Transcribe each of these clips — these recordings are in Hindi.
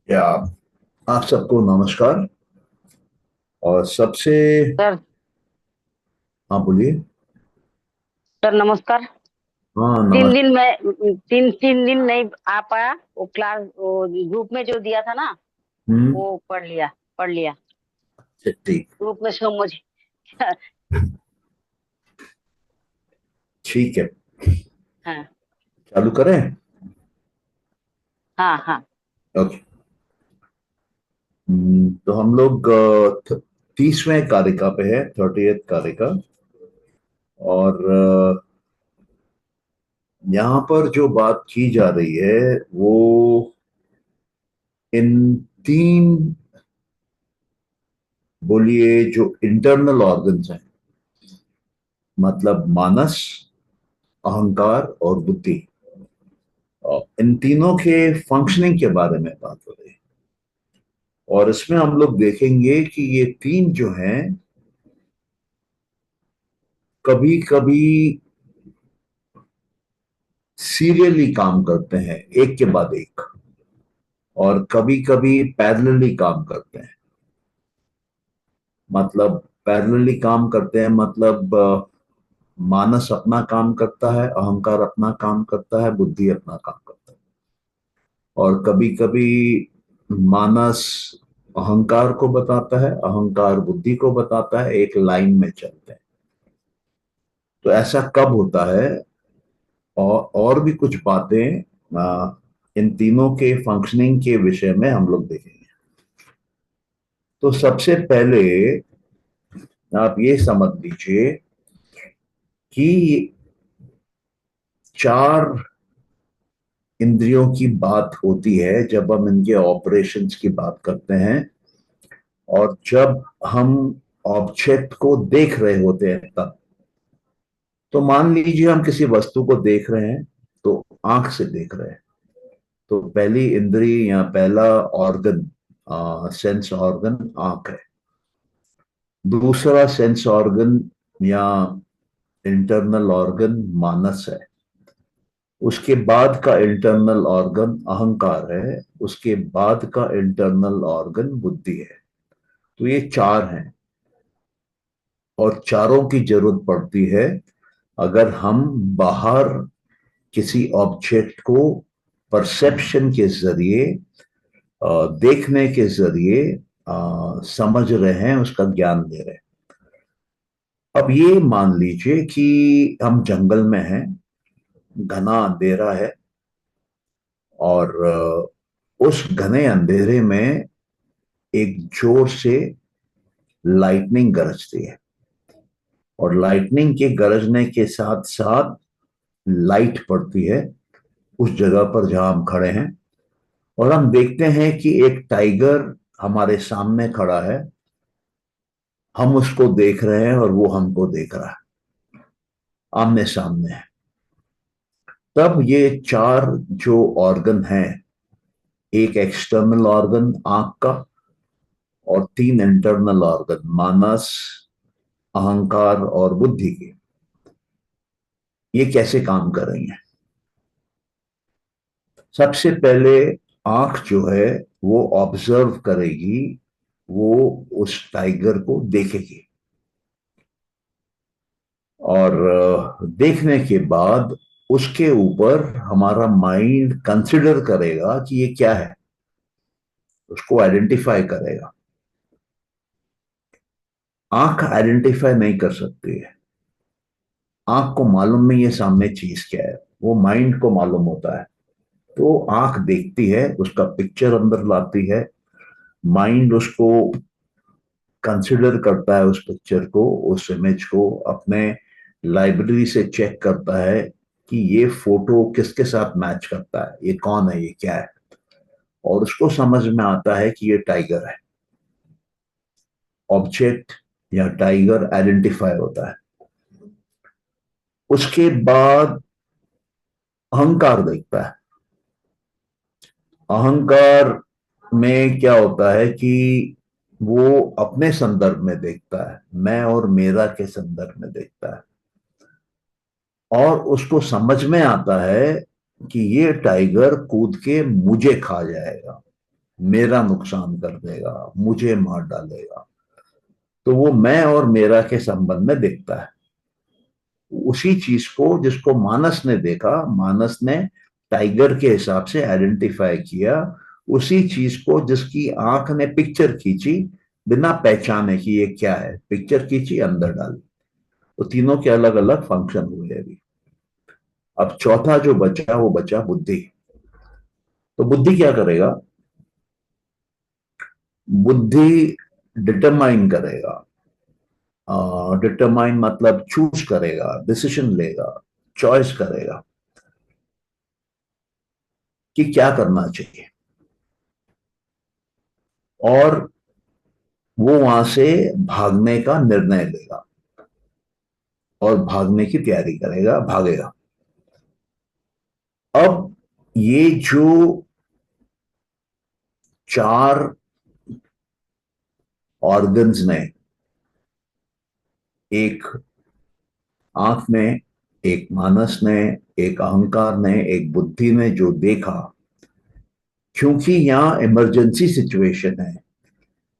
या आप सबको नमस्कार। और सबसे सर। हाँ, बोलिए। सर नमस्कार। हाँ, तीन नमस्ते। दिन में तीन तीन दिन नहीं आ पाया। वो क्लास वो ग्रुप में जो दिया था ना, हम्म। वो पढ़ लिया। ठीक। ग्रुप में समझ। ठीक है। हाँ चालू करें। हाँ हाँ। ओके। तो हम लोग 30वें कारिका पे है, 30th कारिका। और यहाँ पर जो बात की जा रही है वो इन तीन, बोलिए, जो इंटरनल ऑर्गन्स हैं, मतलब मानस, अहंकार और बुद्धि, और इन तीनों के फंक्शनिंग के बारे में बात हो रही है। और इसमें हम लोग देखेंगे कि ये तीन जो हैं, कभी कभी सीरियली काम करते हैं, एक के बाद एक, और कभी कभी पैरेलली काम करते हैं। मतलब पैरेलली काम करते हैं, मतलब मानस अपना काम करता है, अहंकार अपना काम करता है, बुद्धि अपना काम करता है। और कभी कभी मानस अहंकार को बताता है, अहंकार बुद्धि को बताता है, एक लाइन में चलते हैं। तो ऐसा कब होता है? और भी कुछ बातें इन तीनों के फंक्शनिंग के विषय में हम लोग देखेंगे। तो सबसे पहले आप ये समझ लीजिए कि चार इंद्रियों की बात होती है जब हम इनके ऑपरेशंस की बात करते हैं, और जब हम ऑब्जेक्ट को देख रहे होते हैं तब। तो मान लीजिए हम किसी वस्तु को देख रहे हैं, तो आंख से देख रहे हैं। तो पहली इंद्री या पहला ऑर्गन, सेंस ऑर्गन, आंख है। दूसरा सेंस ऑर्गन या इंटरनल ऑर्गन मानस है। उसके बाद का इंटरनल ऑर्गन अहंकार है। उसके बाद का इंटरनल ऑर्गन बुद्धि है। तो ये चार हैं, और चारों की जरूरत पड़ती है अगर हम बाहर किसी ऑब्जेक्ट को परसेप्शन के जरिए, देखने के जरिए समझ रहे हैं, उसका ज्ञान ले रहे हैं। अब ये मान लीजिए कि हम जंगल में हैं, घना अंधेरा है, और उस घने अंधेरे में एक जोर से लाइटनिंग गरजती है। और लाइटनिंग के गरजने के साथ साथ लाइट पड़ती है उस जगह पर जहां हम खड़े हैं। और हम देखते हैं कि एक टाइगर हमारे सामने खड़ा है। हम उसको देख रहे हैं और वो हमको देख रहा है, आमने सामने है। तब ये चार जो ऑर्गन हैं, एक एक्सटर्नल ऑर्गन आंख का, और तीन इंटरनल ऑर्गन मानस, अहंकार और बुद्धि के, ये कैसे काम कर रही हैं? सबसे पहले आंख जो है वो ऑब्जर्व करेगी, वो उस टाइगर को देखेगी। और देखने के बाद उसके ऊपर हमारा माइंड कंसिडर करेगा कि ये क्या है, उसको आइडेंटिफाई करेगा। आंख आइडेंटिफाई नहीं कर सकती है। आंख को मालूम नहीं है सामने चीज क्या है, वो माइंड को मालूम होता है। तो आंख देखती है, उसका पिक्चर अंदर लाती है, माइंड उसको कंसिडर करता है, उस पिक्चर को, उस इमेज को अपने लाइब्रेरी से चेक करता है कि ये फोटो किसके साथ मैच करता है, ये कौन है, ये क्या है। और उसको समझ में आता है कि ये टाइगर है। ऑब्जेक्ट या टाइगर आइडेंटिफाई होता है। उसके बाद अहंकार देखता है। अहंकार में क्या होता है कि वो अपने संदर्भ में देखता है, मैं और मेरा के संदर्भ में देखता है। और उसको समझ में आता है कि ये टाइगर कूद के मुझे खा जाएगा। मेरा नुकसान कर देगा, मुझे मार डालेगा। तो वो मैं और मेरा के संबंध में देखता है। उसी चीज को जिसको मानस ने देखा, मानस ने टाइगर के हिसाब से आइडेंटिफाई किया। उसी चीज को जिसकी आंख ने पिक्चर खींची, बिना पहचाने कि ये क्या है, पिक्चर खींची, अंदर डाली। तो तीनों के अलग अलग फंक्शन हुए अभी। अब चौथा जो बचा वो बचा बुद्धि। तो बुद्धि क्या करेगा? बुद्धि डिटरमाइन करेगा। डिटरमाइन मतलब चूज करेगा, डिसीजन लेगा, चॉइस करेगा कि क्या करना चाहिए। और वो वहां से भागने का निर्णय लेगा और भागने की तैयारी करेगा, भागेगा। अब ये जो चार ऑर्गन्स ने, एक आंख ने, एक मानस ने, एक अहंकार ने, एक बुद्धि ने जो देखा, क्योंकि यहां इमरजेंसी सिचुएशन है,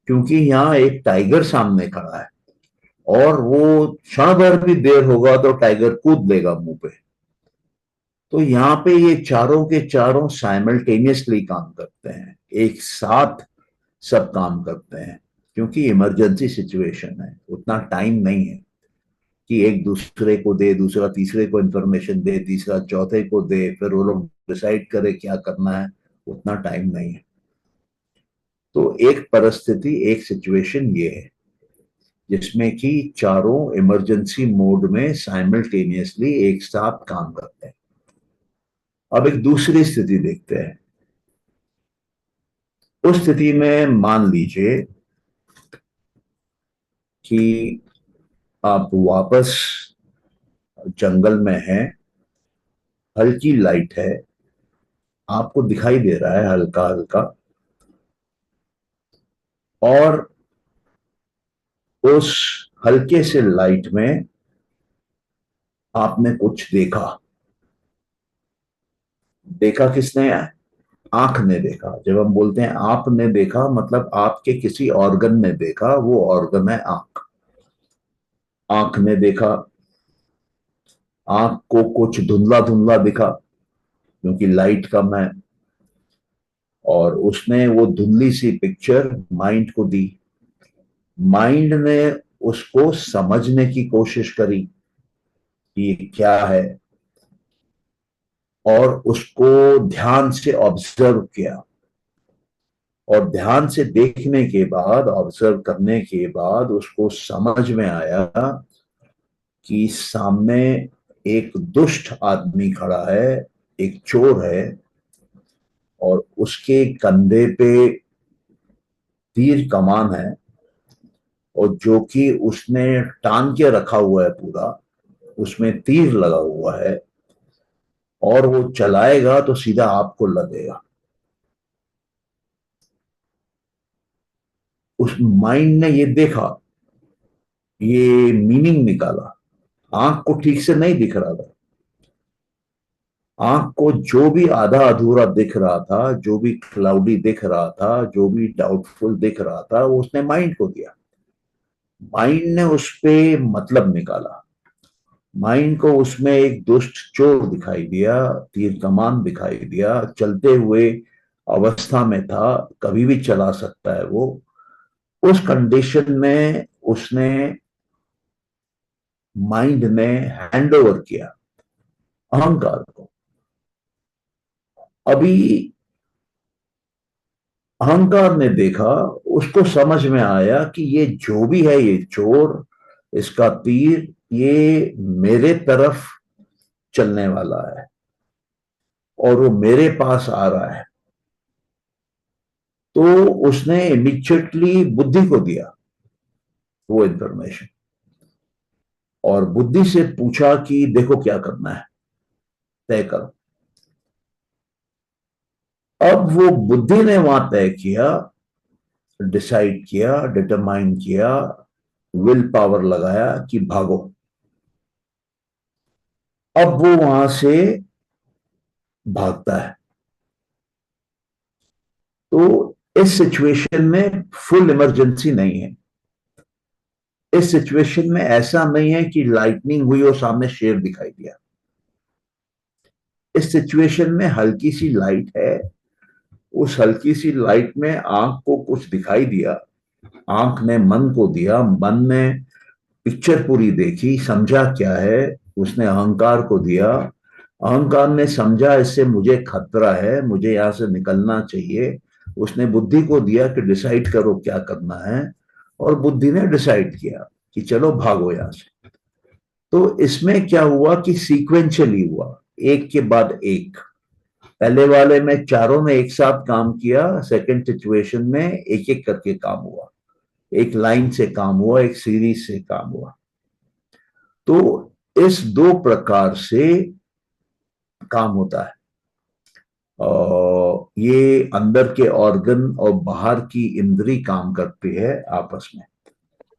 क्योंकि यहां एक टाइगर सामने खड़ा है और वो क्षण भर भी देर होगा तो टाइगर कूद देगा मुंह पे। तो यहां पे ये चारों के चारों साइमल्टेनियसली काम करते हैं, एक साथ सब काम करते हैं, क्योंकि इमरजेंसी सिचुएशन है, उतना टाइम नहीं है कि एक दूसरे को दे, दूसरा तीसरे को इंफॉर्मेशन दे, तीसरा चौथे को दे, फिर वो लोग डिसाइड करे क्या करना है। उतना टाइम नहीं है। तो एक परिस्थिति, एक सिचुएशन ये है जिसमें कि चारों इमरजेंसी मोड में साइमल्टेनियसली एक साथ काम करते हैं। अब एक दूसरी स्थिति देखते हैं। उस स्थिति में मान लीजिए कि आप वापस जंगल में हैं, हल्की लाइट है, आपको दिखाई दे रहा है हल्का हल्का, और उस हल्के से लाइट में आपने कुछ देखा। देखा किसने? आंख ने देखा। जब हम बोलते हैं आपने देखा, मतलब आपके किसी ऑर्गन ने देखा, वो ऑर्गन है आंख। आंख ने देखा। आंख को कुछ धुंधला धुंधला दिखा क्योंकि लाइट कम है, और उसने वो धुंधली सी पिक्चर माइंड को दी। माइंड ने उसको समझने की कोशिश करी कि ये क्या है, और उसको ध्यान से ऑब्जर्व किया। और ध्यान से देखने के बाद, ऑब्जर्व करने के बाद, उसको समझ में आया कि सामने एक दुष्ट आदमी खड़ा है, एक चोर है, और उसके कंधे पे तीर कमान है, और जो कि उसने टांग के रखा हुआ है पूरा, उसमें तीर लगा हुआ है, और वो चलाएगा तो सीधा आपको लगेगा। उस माइंड ने ये देखा, ये मीनिंग निकाला। आंख को ठीक से नहीं दिख रहा था। आंख को जो भी आधा अधूरा दिख रहा था, जो भी क्लाउडी दिख रहा था, जो भी डाउटफुल दिख रहा था, वो उसने माइंड को दिया। माइंड ने उस पे मतलब निकाला। माइंड को उसमें एक दुष्ट चोर दिखाई दिया, तीर कमान दिखाई दिया, चलते हुए अवस्था में था, कभी भी चला सकता है वो। उस कंडीशन में उसने, माइंड ने हैंड ओवर किया अहंकार को। अभी अहंकार ने देखा, उसको समझ में आया कि ये जो भी है, ये चोर, इसका तीर, ये मेरे तरफ चलने वाला है और वो मेरे पास आ रहा है। तो उसने इमीडिएटली बुद्धि को दिया वो इंफॉर्मेशन, और बुद्धि से पूछा कि देखो क्या करना है, तय करो। अब वो बुद्धि ने वहां तय किया, डिसाइड किया, डिटरमाइन किया, विल पावर लगाया कि भागो। अब वो वहां से भागता है। तो इस सिचुएशन में फुल इमरजेंसी नहीं है। इस सिचुएशन में ऐसा नहीं है कि लाइटनिंग हुई और सामने शेर दिखाई दिया। इस सिचुएशन में हल्की सी लाइट है, उस हल्की सी लाइट में आंख को कुछ दिखाई दिया, आंख ने मन को दिया, मन ने पिक्चर पूरी देखी, समझा क्या है, उसने अहंकार को दिया, अहंकार ने समझा इससे मुझे खतरा है, मुझे यहां से निकलना चाहिए, उसने बुद्धि को दिया कि डिसाइड करो क्या करना है, और बुद्धि ने डिसाइड किया कि चलो भागो यहां से। तो इसमें क्या हुआ कि सीक्वेंशियली हुआ, एक के बाद एक। पहले वाले में चारों ने एक साथ काम किया, सेकंड सिचुएशन में एक एक करके काम हुआ, एक लाइन से काम हुआ, एक सीरीज से काम हुआ। तो इस दो प्रकार से काम होता है। और ये अंदर के ऑर्गन और बाहर की इंद्री काम करती है आपस में।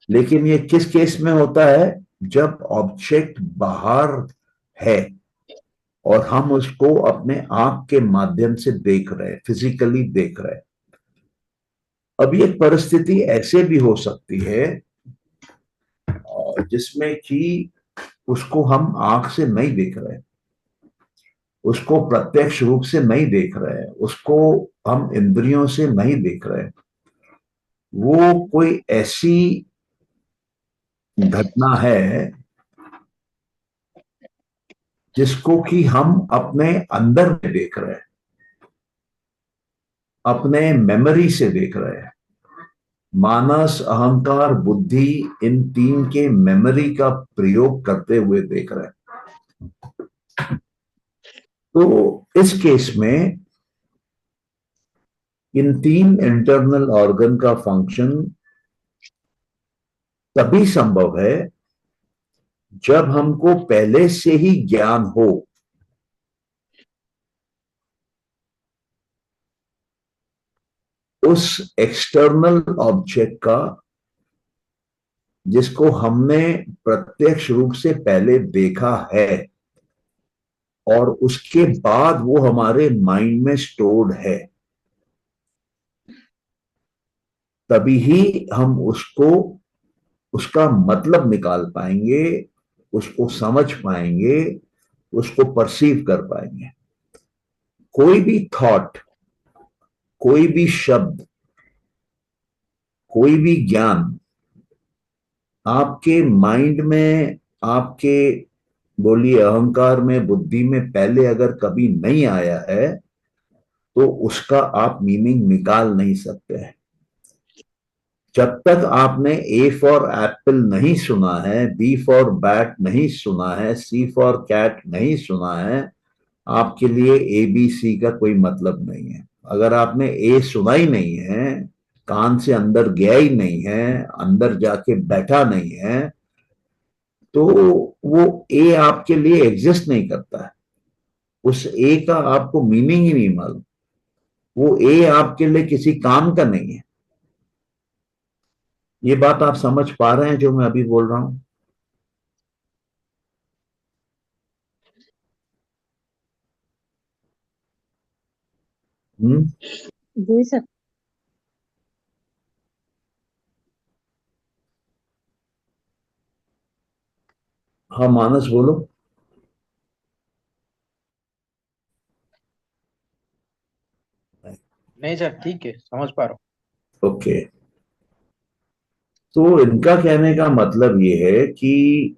लेकिन ये किस केस में होता है? जब ऑब्जेक्ट बाहर है और हम उसको अपने आंख के माध्यम से देख रहे हैं, फिजिकली देख रहे हैं। अभी एक परिस्थिति ऐसे भी हो सकती है जिसमें कि उसको हम आंख से नहीं देख रहे, उसको प्रत्यक्ष रूप से नहीं देख रहे हैं, उसको हम इंद्रियों से नहीं देख रहे। वो कोई ऐसी घटना है जिसको कि हम अपने अंदर में देख रहे हैं, अपने मेमोरी से देख रहे हैं। मानस, अहंकार, बुद्धि, इन तीन के मेमोरी का प्रयोग करते हुए देख रहे हैं। तो इस केस में इन तीन इंटरनल ऑर्गन का फंक्शन तभी संभव है जब हमको पहले से ही ज्ञान हो उस एक्सटर्नल ऑब्जेक्ट का, जिसको हमने प्रत्यक्ष रूप से पहले देखा है और उसके बाद वो हमारे माइंड में स्टोर्ड है। तभी ही हम उसको, उसका मतलब निकाल पाएंगे, उसको समझ पाएंगे, उसको परसीव कर पाएंगे। कोई भी थॉट, कोई भी शब्द, कोई भी ज्ञान आपके माइंड में, आपके बोलिए अहंकार में, बुद्धि में पहले अगर कभी नहीं आया है तो उसका आप मीनिंग निकाल नहीं सकते हैं। जब तक आपने ए फॉर एप्पल नहीं सुना है, बी फॉर बैट नहीं सुना है, सी फॉर कैट नहीं सुना है, आपके लिए ए बी सी का कोई मतलब नहीं है। अगर आपने ए सुना ही नहीं है, कान से अंदर गया ही नहीं है, अंदर जाके बैठा नहीं है, तो वो ए आपके लिए एग्जिस्ट नहीं करता है। उस ए का आपको मीनिंग ही नहीं मालूम। वो ए आपके लिए किसी काम का नहीं है। ये बात आप समझ पा रहे हैं जो मैं अभी बोल रहा हूं? हम्म। जी सर। हाँ मानस बोलो। नहीं सर, ठीक है, समझ पा रहा ओके। तो इनका कहने का मतलब ये है कि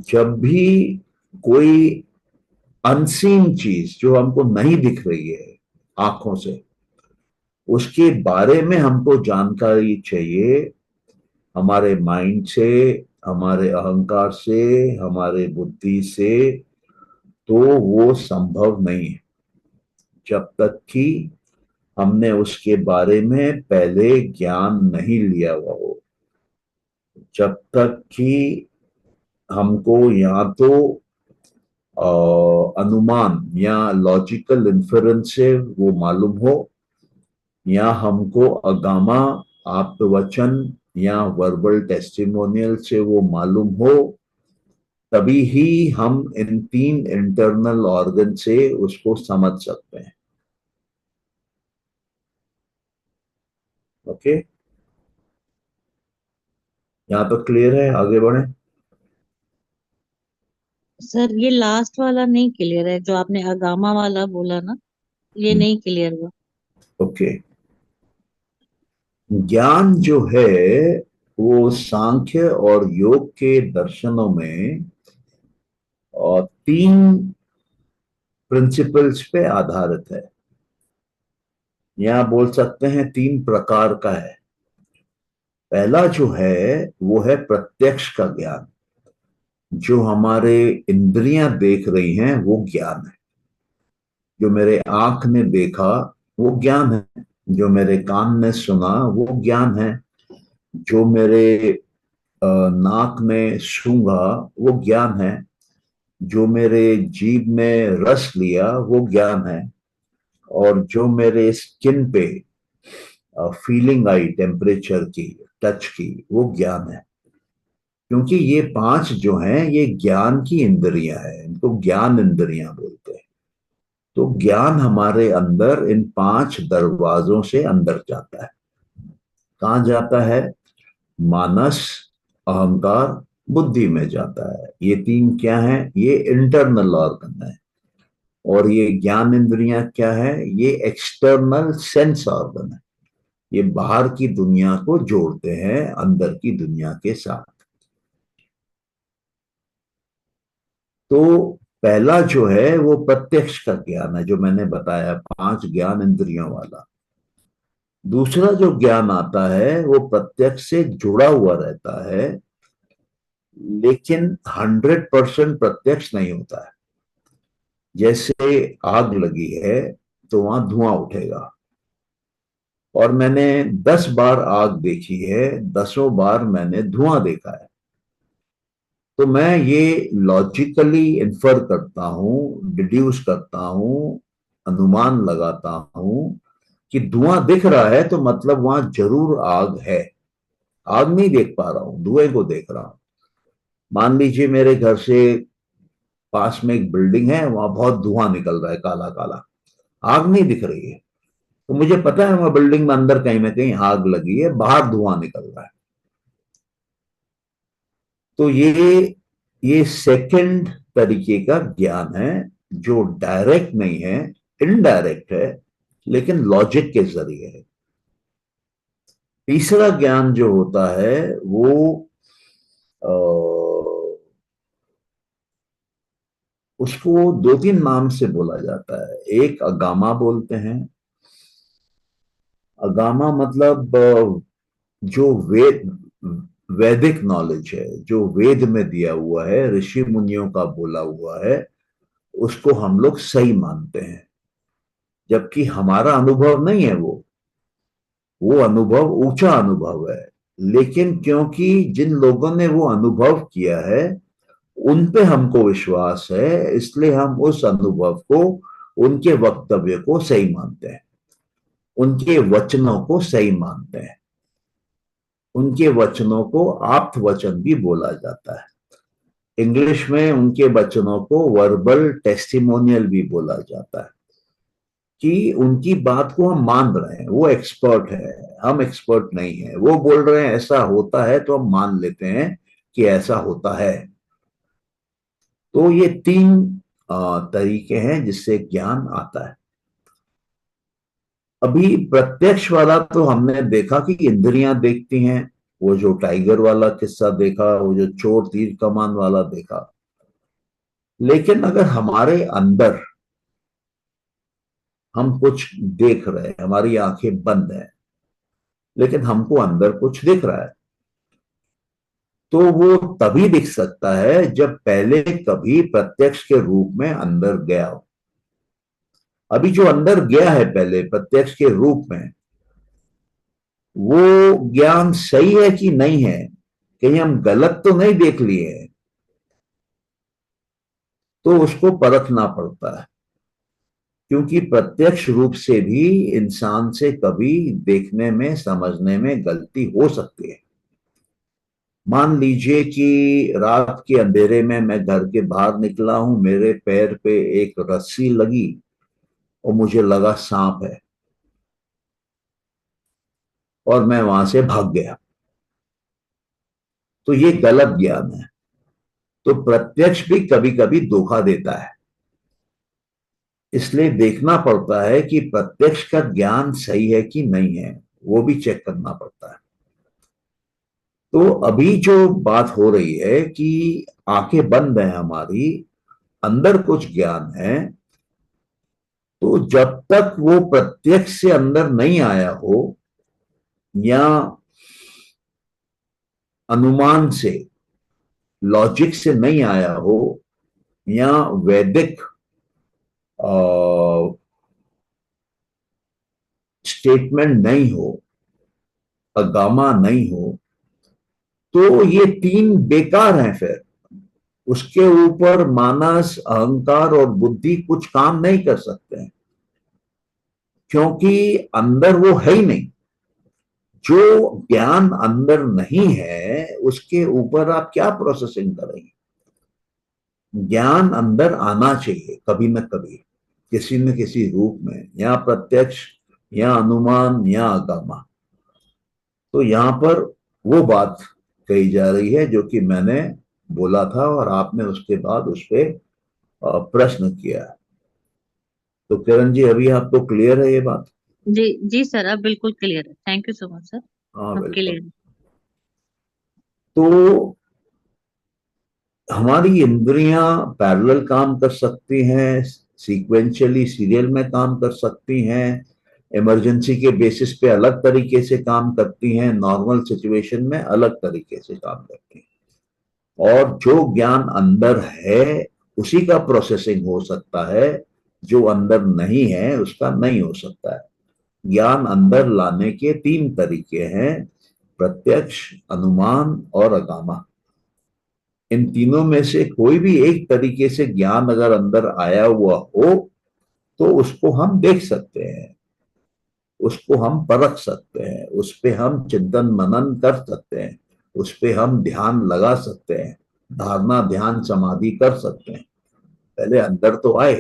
जब भी कोई अनसीन चीज जो हमको नहीं दिख रही है आंखों से, उसके बारे में हमको जानकारी चाहिए हमारे माइंड से, हमारे अहंकार से, हमारे बुद्धि से, तो वो संभव नहीं है जब तक कि हमने उसके बारे में पहले ज्ञान नहीं लिया हुआ हो। जब तक कि हमको या तो अनुमान या लॉजिकल इन्फेरेंस से वो मालूम हो, या हमको अगामा, आप्तवचन या वर्बल टेस्टिमोनियल से वो मालूम हो, तभी ही हम इन तीन इंटरनल ऑर्गन से उसको समझ सकते हैं। ओके, यहाँ तो क्लियर है, आगे बढ़े। सर ये लास्ट वाला नहीं क्लियर है, जो आपने अगामा वाला बोला ना, ये नहीं क्लियर हुआ। ओके, ज्ञान जो है वो सांख्य और योग के दर्शनों में और तीन प्रिंसिपल्स पे आधारित है, या बोल सकते हैं तीन प्रकार का है। पहला जो है वो है प्रत्यक्ष का ज्ञान। जो हमारे इंद्रियां देख रही हैं वो ज्ञान है। जो मेरे आंख ने देखा वो ज्ञान है। जो मेरे कान ने सुना वो ज्ञान है। जो मेरे नाक में सूंघा वो ज्ञान है। जो मेरे जीभ में रस लिया वो ज्ञान है। और जो मेरे स्किन पे फीलिंग आई टेम्परेचर की, टच की, वो ज्ञान है। क्योंकि ये पांच जो हैं ये ज्ञान की इंद्रियां हैं, इनको ज्ञान इंद्रियां बोलते हैं। तो ज्ञान हमारे अंदर इन पांच दरवाजों से अंदर जाता है। कहाँ जाता है? मानस, अहंकार, बुद्धि में जाता है। ये तीन क्या है? ये इंटरनल ऑर्गन है। और ये ज्ञान इंद्रियां क्या है? ये एक्सटर्नल सेंस ऑर्गन है। ये बाहर की दुनिया को जोड़ते हैं अंदर की दुनिया के साथ। तो पहला जो है वो प्रत्यक्ष का ज्ञान है, जो मैंने बताया, पांच ज्ञान इंद्रियों वाला। दूसरा जो ज्ञान आता है वो प्रत्यक्ष से जुड़ा हुआ रहता है, लेकिन 100% प्रत्यक्ष नहीं होता है। जैसे आग लगी है तो वहां धुआं उठेगा, और मैंने 10 बार आग देखी है, 10ों बार मैंने धुआं देखा है। तो मैं ये लॉजिकली इन्फर करता हूं, डिड्यूस करता हूं, अनुमान लगाता हूं कि धुआं दिख रहा है तो मतलब वहां जरूर आग है। आग नहीं देख पा रहा हूं, धुएं को देख रहा हूं। मान लीजिए मेरे घर से पास में एक बिल्डिंग है, वहां बहुत धुआं निकल रहा है, काला काला। आग नहीं दिख रही है, तो मुझे पता है वहां बिल्डिंग में अंदर कहीं ना कहीं आग लगी है, बाहर धुआं निकल रहा है। तो ये सेकंड तरीके का ज्ञान है, जो डायरेक्ट नहीं है, इनडायरेक्ट है, लेकिन लॉजिक के जरिए है। तीसरा ज्ञान जो होता है वो अ, उसको दो तीन नाम से बोला जाता है। एक अगामा बोलते हैं। अगामा मतलब जो वैदिक नॉलेज है, जो वेद में दिया हुआ है, ऋषि मुनियों का बोला हुआ है, उसको हम लोग सही मानते हैं। जबकि हमारा अनुभव नहीं है वो अनुभव ऊंचा अनुभव है। लेकिन क्योंकि जिन लोगों ने वो अनुभव किया है उन पे हमको विश्वास है, इसलिए हम उस अनुभव को, उनके वक्तव्य को सही मानते हैं, उनके वचनों को सही मानते हैं। उनके वचनों को आप्त वचन भी बोला जाता है। इंग्लिश में उनके वचनों को वर्बल टेस्टिमोनियल भी बोला जाता है, कि उनकी बात को हम मान रहे हैं। वो एक्सपर्ट है, हम एक्सपर्ट नहीं है। वो बोल रहे हैं ऐसा होता है तो हम मान लेते हैं कि ऐसा होता है। तो ये तीन तरीके हैं जिससे ज्ञान आता है। अभी प्रत्यक्ष वाला तो हमने देखा कि इंद्रियां देखती हैं, वो जो टाइगर वाला किस्सा देखा, वो जो चोर तीर कमान वाला देखा। लेकिन अगर हमारे अंदर हम कुछ देख रहे हैं, हमारी आंखें बंद हैं, लेकिन हमको अंदर कुछ दिख रहा है, तो वो तभी दिख सकता है जब पहले कभी प्रत्यक्ष के रूप में अंदर गया हो। अभी जो अंदर गया है पहले प्रत्यक्ष के रूप में, वो ज्ञान सही है कि नहीं है, कहीं हम गलत तो नहीं देख लिए हैं, तो उसको परखना पड़ता है। क्योंकि प्रत्यक्ष रूप से भी इंसान से कभी देखने में, समझने में गलती हो सकती है। मान लीजिए कि रात के अंधेरे में मैं घर के बाहर निकला हूं, मेरे पैर पे एक रस्सी लगी और मुझे लगा सांप है, और मैं वहां से भाग गया, तो ये गलत ज्ञान है। तो प्रत्यक्ष भी कभी कभी धोखा देता है, इसलिए देखना पड़ता है कि प्रत्यक्ष का ज्ञान सही है कि नहीं है, वो भी चेक करना पड़ता है। तो अभी जो बात हो रही है कि आंखें बंद है हमारी, अंदर कुछ ज्ञान है, तो जब तक वो प्रत्यक्ष से अंदर नहीं आया हो या अनुमान से, लॉजिक से नहीं आया हो, या वैदिक स्टेटमेंट नहीं हो, अगामा नहीं हो, तो ये तीन बेकार हैं। फिर उसके ऊपर मानस, अहंकार और बुद्धि कुछ काम नहीं कर सकते हैं, क्योंकि अंदर वो है ही नहीं। जो ज्ञान अंदर नहीं है उसके ऊपर आप क्या प्रोसेसिंग करेंगे? ज्ञान अंदर आना चाहिए कभी न कभी, किसी न किसी रूप में, या प्रत्यक्ष या अनुमान या आगामा। तो यहां पर वो बात कही जा रही है जो कि मैंने बोला था, और आपने उसके बाद उस पर प्रश्न किया। तो किरण जी, अभी आपको क्लियर है ये बात? जी जी सर, अब बिल्कुल क्लियर है। Thank you so much sir. हाँ, अब बिल्कुल। क्लियर है। तो हमारी इंद्रियां पैरेलल काम कर सकती हैं, सीक्वेंशियली सीरियल में काम कर सकती हैं, इमरजेंसी के बेसिस पे अलग तरीके से काम करती हैं, नॉर्मल सिचुएशन में अलग तरीके से काम करती हैं। और जो ज्ञान अंदर है उसी का प्रोसेसिंग हो सकता है, जो अंदर नहीं है उसका नहीं हो सकता है। ज्ञान अंदर लाने के तीन तरीके हैं: प्रत्यक्ष, अनुमान और अगामा। इन तीनों में से कोई भी एक तरीके से ज्ञान अगर अंदर आया हुआ हो तो उसको हम देख सकते हैं, उसको हम परख सकते हैं, उस पे हम चिंतन मनन कर सकते हैं, उस पे हम ध्यान लगा सकते हैं, धारणा ध्यान समाधि कर सकते हैं। पहले अंदर तो आए।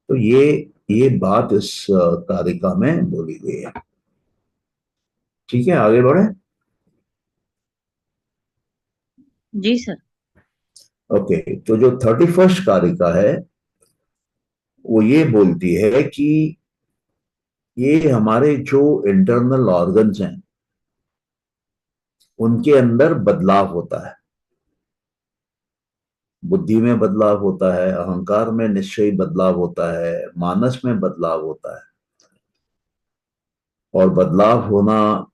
तो ये बात इस कारिका में बोली गई है। ठीक है, आगे बढ़े। जी सर। ओके, तो जो 31st कारिका है वो ये बोलती है कि ये हमारे जो इंटरनल ऑर्गन्स हैं उनके अंदर बदलाव होता है। बुद्धि में बदलाव होता है, अहंकार में निश्चयी बदलाव होता है, मानस में बदलाव होता है। और बदलाव होना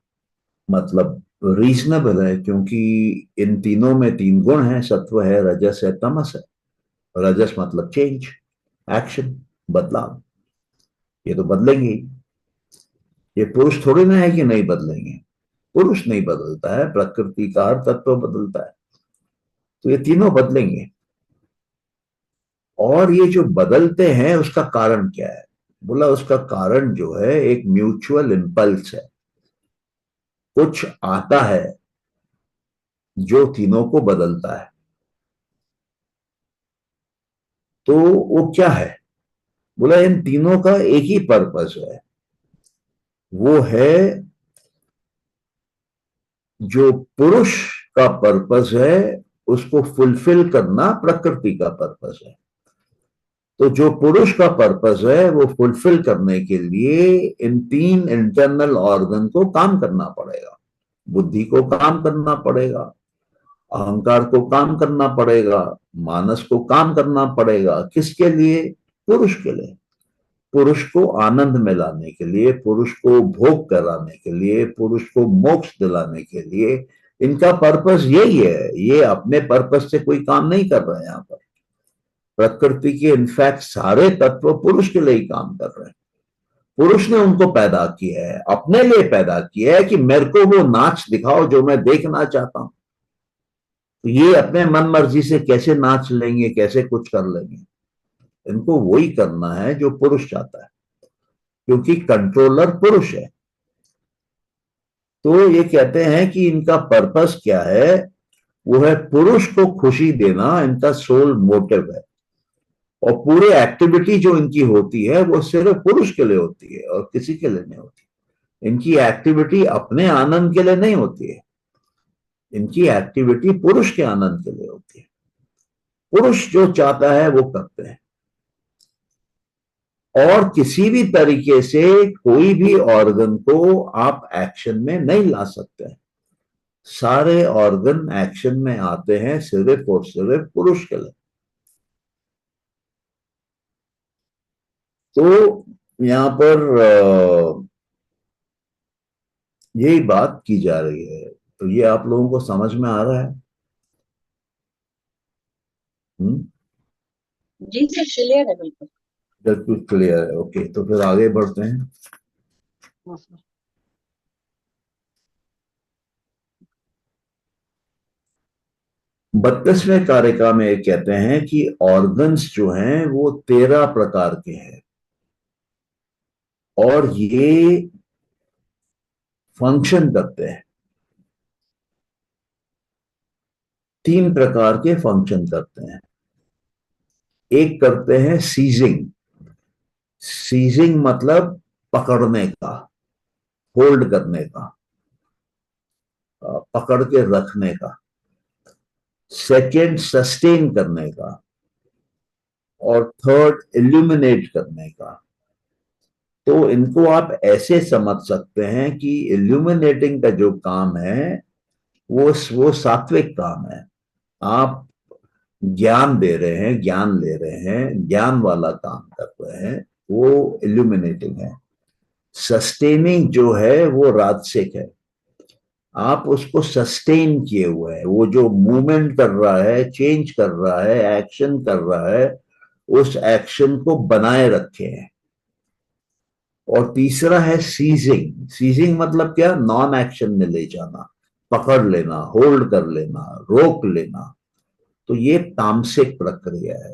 मतलब रीजनेबल है, क्योंकि इन तीनों में तीन गुण हैं: सत्व है, रजस है, तमस है। रजस मतलब चेंज, एक्शन, बदलाव। ये तो बदलेंगे ही। ये पुरुष थोड़ी ना है कि नहीं बदलेंगे। पुरुष नहीं बदलता है, प्रकृति का हर तत्व बदलता है। तो ये तीनों बदलेंगे। और ये जो बदलते हैं उसका कारण क्या है? बोला उसका कारण जो है एक म्यूचुअल इंपल्स है। कुछ आता है जो तीनों को बदलता है। तो वो क्या है? बोला इन तीनों का एक ही पर्पस है, वो है जो पुरुष का पर्पस है उसको फुलफिल करना प्रकृति का पर्पस है। तो जो पुरुष का पर्पस है वो फुलफिल करने के लिए इन तीन इंटरनल ऑर्गन को काम करना पड़ेगा। बुद्धि को काम करना पड़ेगा, अहंकार को काम करना पड़ेगा, मानस को काम करना पड़ेगा। किसके लिए? पुरुष के लिए। पुरुष को आनंद में लाने के लिए, पुरुष को भोग कराने के लिए, पुरुष को मोक्ष दिलाने के लिए। इनका पर्पस यही है। ये अपने पर्पस से कोई काम नहीं कर रहे हैं। यहाँ पर प्रकृति के इनफैक्ट सारे तत्व पुरुष के लिए ही काम कर रहे हैं। पुरुष ने उनको पैदा किया है, अपने लिए पैदा किया है कि मेरे को वो नाच दिखाओ जो मैं देखना चाहता हूं। तो ये अपने मन मर्जी से कैसे नाच लेंगे, कैसे कुछ कर लेंगे? इनको वही करना है जो पुरुष चाहता है, क्योंकि कंट्रोलर पुरुष है। तो ये कहते हैं कि इनका पर्पस क्या है? वो है पुरुष को खुशी देना, इनका सोल मोटिव है। और पूरी एक्टिविटी जो इनकी होती है वो सिर्फ पुरुष के लिए होती है और किसी के लिए नहीं होती। इनकी एक्टिविटी अपने आनंद के लिए नहीं होती है, इनकी एक्टिविटी पुरुष के आनंद के लिए होती है। पुरुष जो चाहता है वो करते हैं, और किसी भी तरीके से कोई भी ऑर्गन को आप एक्शन में नहीं ला सकते। सारे ऑर्गन एक्शन में आते हैं सिर्फ और सिर्फ पुरुष के लिए। तो यहां पर यही बात की जा रही है। तो ये आप लोगों को समझ में आ रहा है? जी सर, क्लियर है बिल्कुल। बिल्कुल क्लियर है। ओके, तो फिर आगे बढ़ते हैं। हाँ सर। 32वें कारिका में ये कहते हैं कि ऑर्गन्स जो हैं वो 13 प्रकार के हैं, और ये फंक्शन करते हैं, 3 प्रकार के फंक्शन करते हैं। एक करते हैं सीजिंग। सीजिंग मतलब पकड़ने का, होल्ड करने का, पकड़ के रखने का। सेकंड सस्टेन करने का, और थर्ड इल्यूमिनेट करने का। तो इनको आप ऐसे समझ सकते हैं कि इल्यूमिनेटिंग का जो काम है वो सात्विक काम है। आप ज्ञान दे रहे हैं, ज्ञान ले रहे हैं, ज्ञान वाला काम कर रहे हैं, वो इल्यूमिनेटिंग है। सस्टेनिंग जो है वो राजसिक है। आप उसको सस्टेन किए हुए हैं, वो जो मूवमेंट कर रहा है, चेंज कर रहा है, एक्शन कर रहा है, उस एक्शन को बनाए रखे हैं। और तीसरा है सीजिंग। सीजिंग मतलब क्या? नॉन एक्शन में ले जाना, पकड़ लेना, होल्ड कर लेना, रोक लेना। तो ये तामसिक प्रक्रिया है।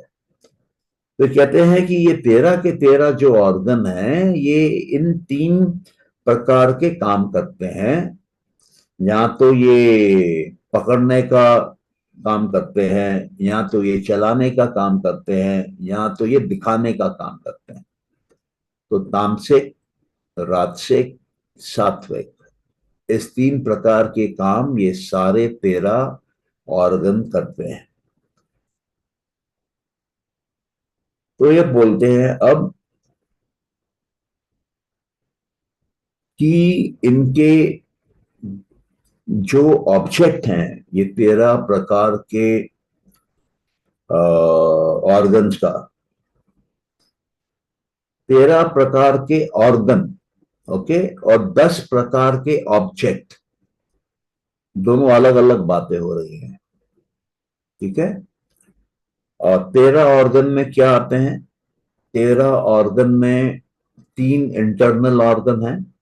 तो कहते हैं कि ये 13 के 13 जो ऑर्गन हैं ये इन 3 प्रकार के काम करते हैं। या तो ये पकड़ने का काम करते हैं, या तो ये चलाने का काम करते हैं, या तो ये दिखाने का काम करते हैं। तो तामसिक, राजसिक, सात्विक, इस 3 प्रकार के काम ये सारे 13 ऑर्गन करते हैं। तो ये बोलते हैं अब कि इनके जो ऑब्जेक्ट हैं, ये 13 प्रकार के ऑर्गन्स का, 13 प्रकार के ऑर्गन, ओके, और 10 प्रकार के ऑब्जेक्ट, दोनों अलग अलग बातें हो रही हैं। ठीक है? और 13 ऑर्गन में क्या आते हैं? 13 ऑर्गन में 3 इंटरनल ऑर्गन हैं,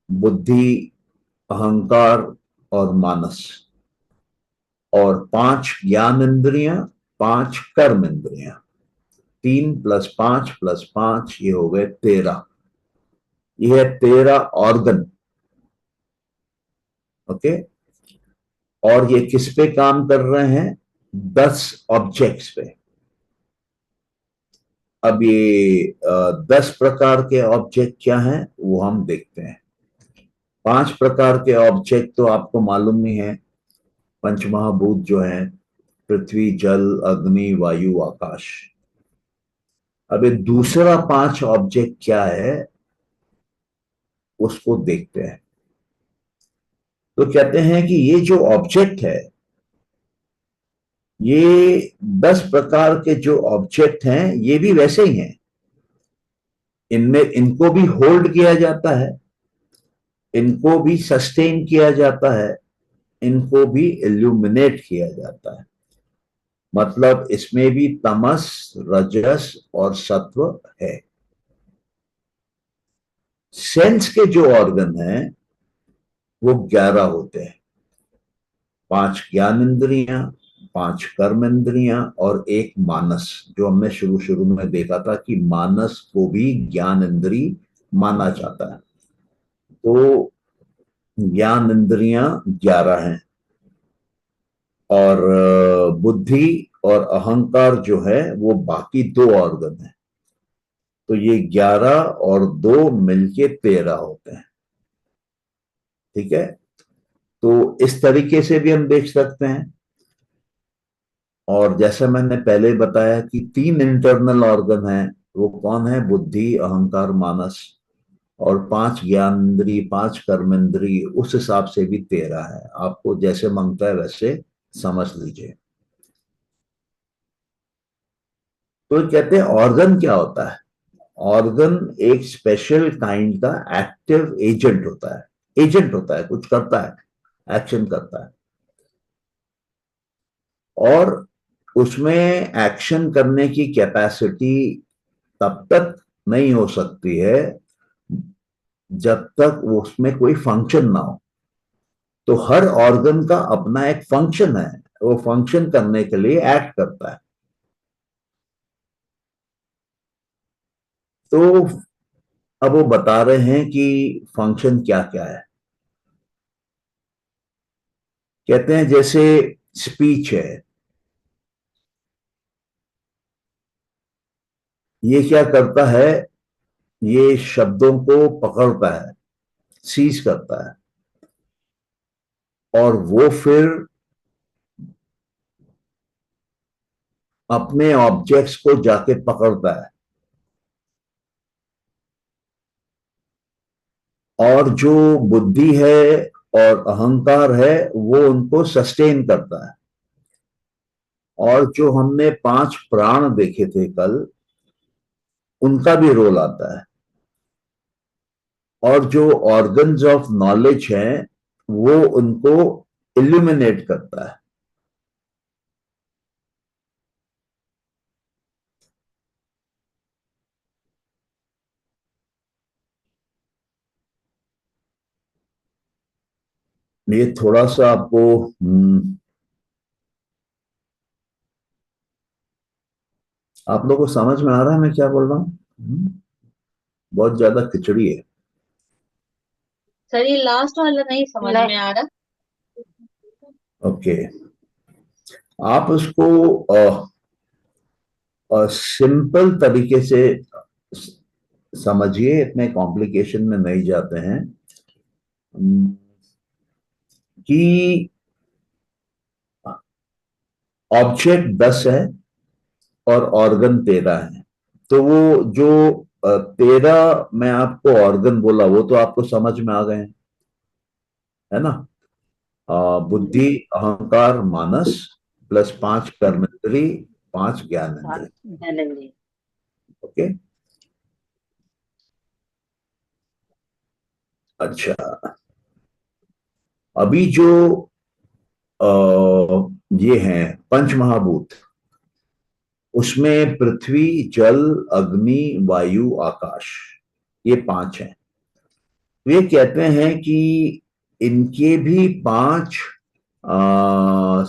बुद्धि, अहंकार और मानस। और 5 ज्ञान इंद्रियां, 5 कर्म इंद्रियां। 3 + 5 + 5 ये हो गए 13। ये है 13 ऑर्गन। ओके, और ये किस पे काम कर रहे हैं? 10 ऑब्जेक्ट्स पे। अब ये 10 प्रकार के ऑब्जेक्ट क्या हैं वो हम देखते हैं। 5 प्रकार के ऑब्जेक्ट तो आपको मालूम ही है, पंचमहाभूत जो है, पृथ्वी, जल, अग्नि, वायु, आकाश। अब ये दूसरा 5 ऑब्जेक्ट क्या है उसको देखते हैं। तो कहते हैं कि ये जो ऑब्जेक्ट है, ये 10 प्रकार के जो ऑब्जेक्ट हैं ये भी वैसे ही हैं। इनमें इनको भी होल्ड किया जाता है, इनको भी सस्टेन किया जाता है, इनको भी इल्यूमिनेट किया जाता है। मतलब इसमें भी तमस, रजस और सत्व है। सेंस के जो ऑर्गन हैं वो 11 होते हैं। 5 ज्ञान इंद्रियां, 5 कर्म इंद्रियां और 1 मानस, जो हमने शुरू शुरू में देखा था कि मानस को भी ज्ञान इंद्री माना जाता है। तो ज्ञान इंद्रियां 11 हैं, और बुद्धि और अहंकार जो है वो बाकी 2 ऑर्गन है। तो ये 11 और 2 मिलके 13 होते हैं। ठीक है, तो इस तरीके से भी हम देख सकते हैं। और जैसा मैंने पहले बताया कि 3 इंटरनल ऑर्गन है, वो कौन है? बुद्धि, अहंकार, मानस। और 5 ज्ञानेंद्री, 5 कर्मेंद्री, उस हिसाब से भी 13 है। आपको जैसे मांगता है वैसे समझ लीजिए। तो कहते हैं ऑर्गन क्या होता है? ऑर्गन एक स्पेशल काइंड का एक्टिव एजेंट होता है। एजेंट होता है, कुछ करता है, एक्शन करता है। और उसमें एक्शन करने की कैपेसिटी तब तक नहीं हो सकती है जब तक उसमें कोई फंक्शन ना हो। तो हर ऑर्गन का अपना एक फंक्शन है, वो फंक्शन करने के लिए एक्ट करता है। तो अब वो बता रहे हैं कि फंक्शन क्या क्या है। कहते हैं जैसे स्पीच है, ये क्या करता है? ये शब्दों को पकड़ता है, सीज करता है, और वो फिर अपने ऑब्जेक्ट्स को जाके पकड़ता है। और जो बुद्धि है और अहंकार है वो उनको सस्टेन करता है। और जो हमने 5 प्राण देखे थे कल, उनका भी रोल आता है। और जो ऑर्गन्स ऑफ नॉलेज हैं वो उनको इल्यूमिनेट करता है। ये थोड़ा सा आपको आप लोगों को समझ में आ रहा है मैं क्या बोल रहा हूँ? बहुत ज्यादा खिचड़ी है। सर ये लास्ट वाला नहीं समझ में नहीं। आ रहा। ओके, आप उसको सिंपल तरीके से समझिए, इतने कॉम्प्लिकेशन में नहीं जाते हैं। कि ऑब्जेक्ट 10 है और ऑर्गन 13 है। तो वो जो 13 मैं आपको ऑर्गन बोला वो तो आपको समझ में आ गए हैं, है ना? बुद्धि, अहंकार, मानस, प्लस 5 कर्मेंद्री, 5 ज्ञानेंद्री। चलेंगे। ओके, अच्छा। अभी जो ये हैं पंच महाभूत, उसमें पृथ्वी, जल, अग्नि, वायु, आकाश, ये 5 हैं। वे कहते हैं कि इनके भी 5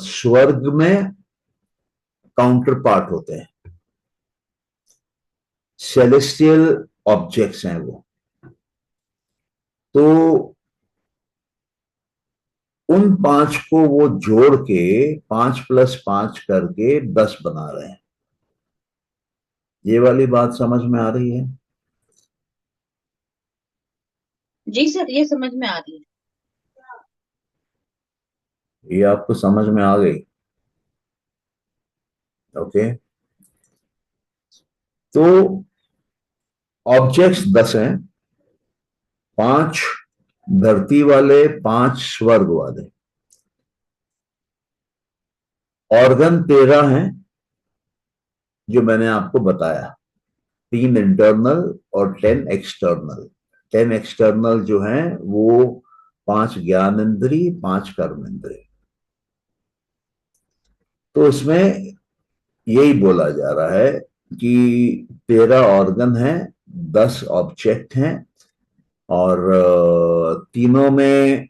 स्वर्ग में काउंटर पार्ट होते हैं, सेलेस्टियल ऑब्जेक्ट्स हैं वो। तो उन 5 को वो जोड़ के 5 + 5 करके 10 बना रहे हैं। ये वाली बात समझ में आ रही है? जी सर ये समझ में आ रही है। ये आपको समझ में आ गई? ओके, तो ऑब्जेक्ट्स 10 हैं, 5 धरती वाले, 5 स्वर्ग वाले। ऑर्गन 13 हैं जो मैंने आपको बताया, 3 इंटरनल और 10 एक्सटर्नल। 10 एक्सटर्नल जो हैं वो 5 ज्ञानेंद्री, 5 कर्मेंद्री। तो इसमें यही बोला जा रहा है कि 13 ऑर्गन है, 10 ऑब्जेक्ट हैं, और तीनों में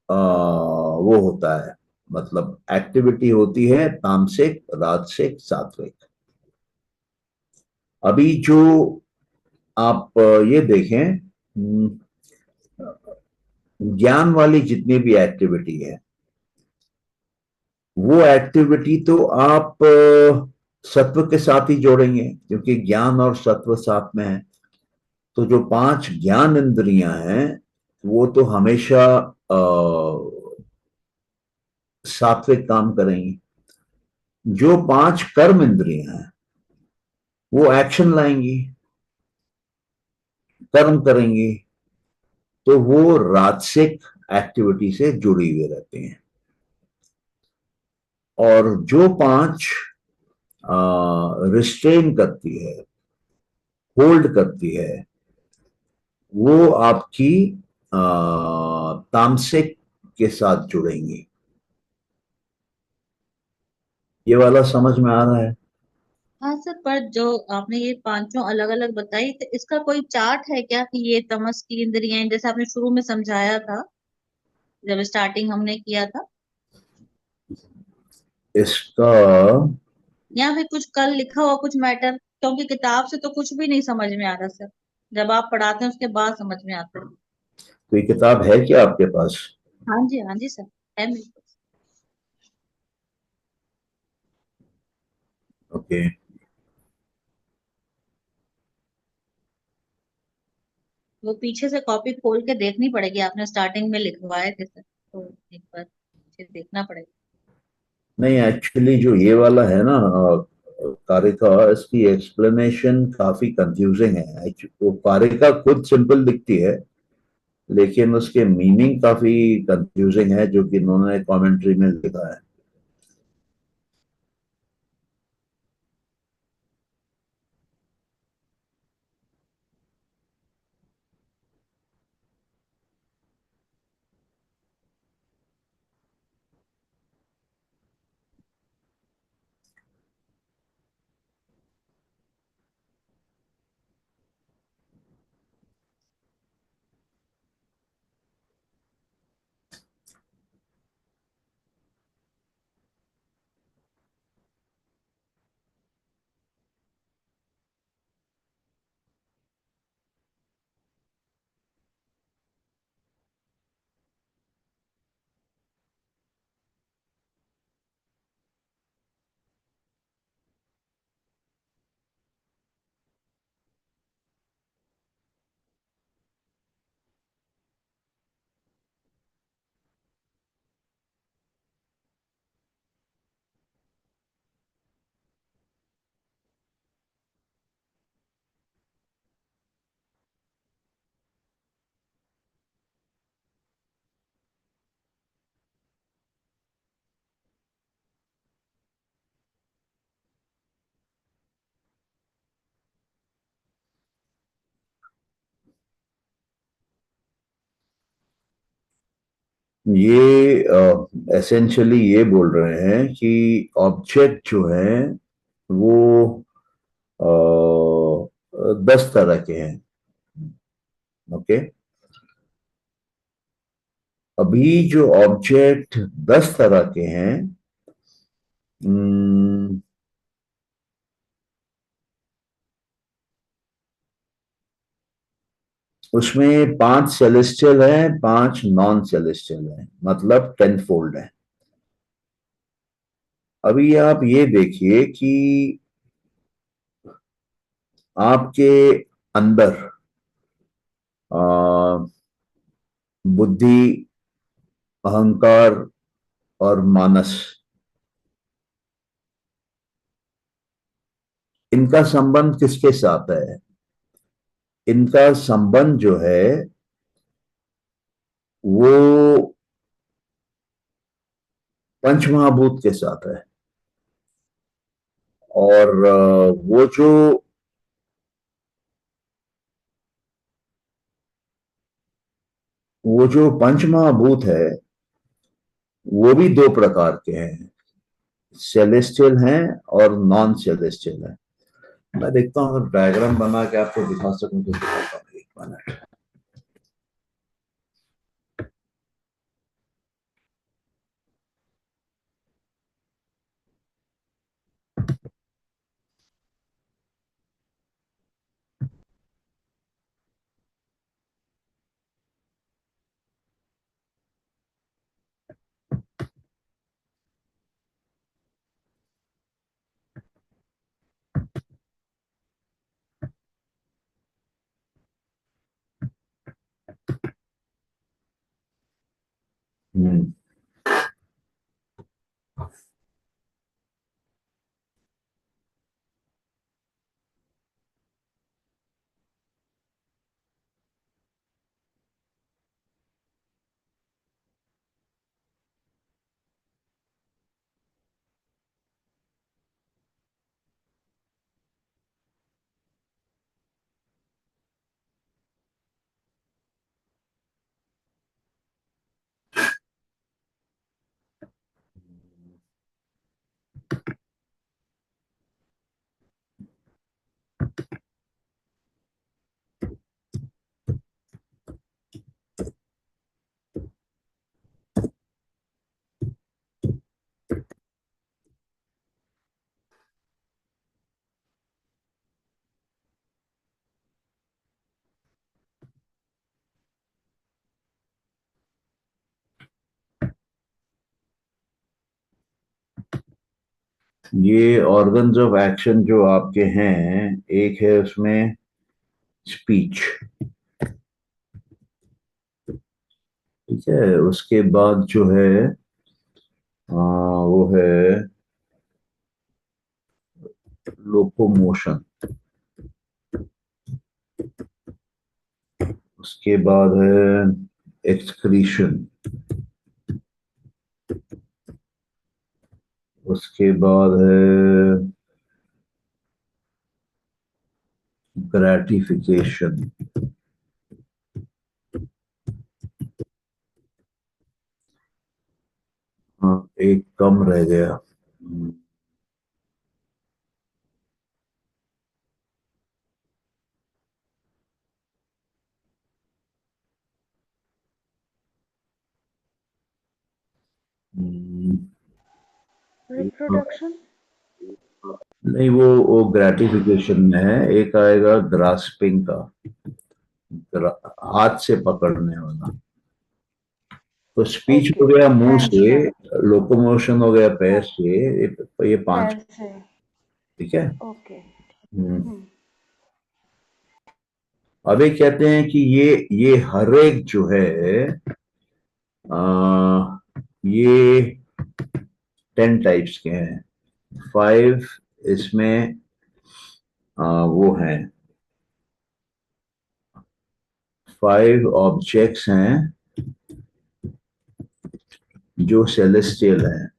वो होता है, मतलब एक्टिविटी होती है तामसिक, राजसिक, सात्विक। अभी जो आप ये देखें, ज्ञान वाली जितनी भी एक्टिविटी है वो एक्टिविटी तो आप सत्व के साथ ही जोड़ेंगे, क्योंकि ज्ञान और सत्व साथ में है। तो जो 5 ज्ञान इंद्रियां हैं वो तो हमेशा सात्विक काम करेंगी। जो 5 कर्म इंद्रियां हैं वो एक्शन लाएंगी, कर्म करेंगी, तो वो राजसिक एक्टिविटी से जुड़ी हुई रहती हैं। और जो 5 रिस्ट्रेन करती है, होल्ड करती है, वो आपकी तामसिक के साथ जुड़ेंगी। ये वाला समझ में आ रहा है? हाँ सर, पर जो आपने ये पांचों अलग अलग बताई, तो इसका कोई चार्ट है क्या कि ये तमस की इंद्रियां हैं, जैसे आपने शुरू में समझाया था जब स्टार्टिंग हमने किया था, इसका या फिर कुछ कल लिखा हुआ कुछ मैटर? क्योंकि किताब से तो कुछ भी नहीं समझ में आ रहा सर, जब आप पढ़ाते हैं उसके बाद समझ में आता है। कोई किताब है क्या आपके पास? हाँ जी सर, है मेरे पास। ओके। वो पीछे से कॉपी खोल के देखनी पड़ेगी, आपने स्टार्टिंग में लिखवाए थे सर, तो एक बार फिर देखना पड़ेगा। नहीं, एक्चुअली जो ये वाला है ना कारिका, इसकी एक्सप्लेनेशन काफी कंफ्यूजिंग है। वो कारिका खुद सिंपल दिखती है, लेकिन उसके मीनिंग काफी कंफ्यूजिंग है, जो कि इन्होंने कमेंट्री में लिखा है। ये एसेंशियली ये बोल रहे हैं कि ऑब्जेक्ट जो है वो 10 तरह के हैं। ओके। अभी जो ऑब्जेक्ट 10 तरह के हैं, हम्म, उसमें 5 सेलेस्टियल है, 5 नॉन सेलेस्टियल है, मतलब 10 फोल्ड है। अभी आप ये देखिए कि आपके अंदर आ, बुद्धि, अहंकार और मानस, इनका संबंध किसके साथ है? इनका संबंध जो है वो पंचमहाभूत के साथ है। और वो जो पंचमहाभूत है वो भी 2 प्रकार के हैं, सेलेस्टियल हैं और नॉन सेलेस्टियल हैं। मैं देखता हूँ अगर डायग्राम बना के आपको दिखा सकूं तो दिखाता हूँ, 1 मिनट। हम्म। ये ऑर्गन्स ऑफ एक्शन जो आपके हैं, एक है उसमें स्पीच, ठीक है। उसके बाद जो है वो है लोकोमोशन। उसके बाद है एक्सक्रीशन। उसके बाद है ग्रेटिफिकेशन। हाँ, एक कम रह गया। हम्म, रिप्रोडक्शन। नहीं, वो ग्रेटिफिकेशन में है। एक आएगा ग्रास्पिंग का, हाथ से पकड़ने वाला। तो स्पीच ओके, हो गया मुंह हैंड से, से। लोकोमोशन हो गया पैर हाँ, से, ये पांच। पैर से। ठीक है। ओके। हम्म। हम्म। अभी कहते हैं कि ये हर एक जो है ये 10 टाइप्स के हैं। 5 इसमें वो हैं, 5 ऑब्जेक्ट्स हैं जो सेलेस्टियल हैं।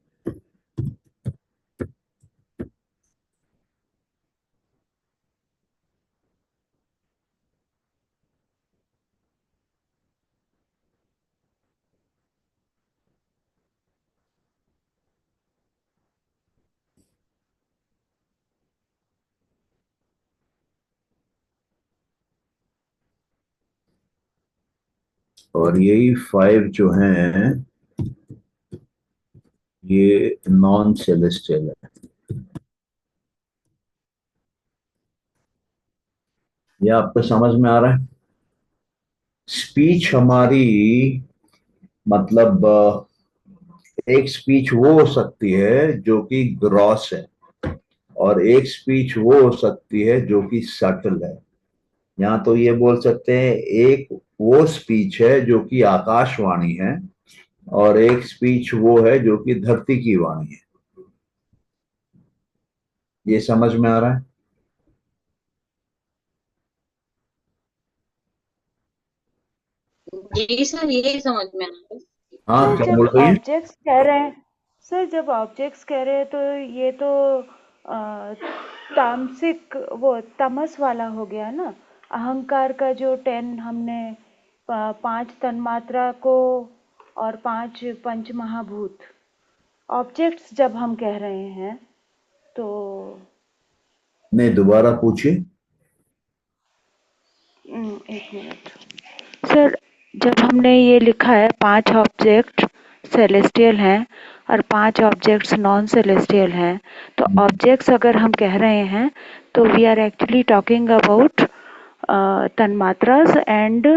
और यही 5 जो हैं ये नॉन सेलेस्टियल है। ये आपको समझ में आ रहा है? स्पीच हमारी, मतलब एक स्पीच वो हो सकती है जो कि ग्रॉस है, और एक स्पीच वो हो सकती है जो कि सटल है। यहाँ तो ये बोल सकते हैं एक वो स्पीच है जो कि आकाशवाणी है, और एक स्पीच वो है जो कि धरती की वाणी है। ये समझ में आ रहा है? जी सर, यही समझ में आ रहा है। हाँ, सर क्या जब बोल रही है? ऑब्जेक्ट्स कह रहे हैं सर जब ऑब्जेक्ट्स कह रहे हैं तो ये तो अ, तामसिक वो तमस वाला हो गया ना। अहंकार का जो 10 हमने 5 तन्मात्रा को और 5 पंच महाभूत ऑब्जेक्ट्स जब हम कह रहे हैं तो नहीं, दोबारा पूछिए। एक मिनट सर। जब हमने ये लिखा है 5 ऑब्जेक्ट सेलेस्टियल हैं और 5 ऑब्जेक्ट्स नॉन सेलेस्टियल हैं, तो ऑब्जेक्ट्स अगर हम कह रहे हैं तो we are actually talking about तन्मात्रास एंड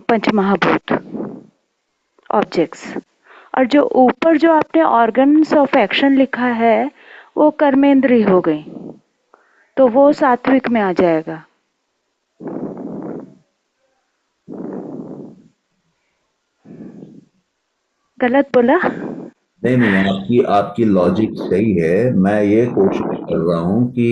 पंचमहाभूत ऑब्जेक्ट्स। और जो ऊपर जो आपने ऑर्गन्स ऑफ एक्शन लिखा है वो कर्मेंद्रीय हो गई, तो वो सात्विक में आ जाएगा। गलत बोला? नहीं नहीं, आपकी आपकी लॉजिक सही है। मैं ये कोशिश कर रहा हूं कि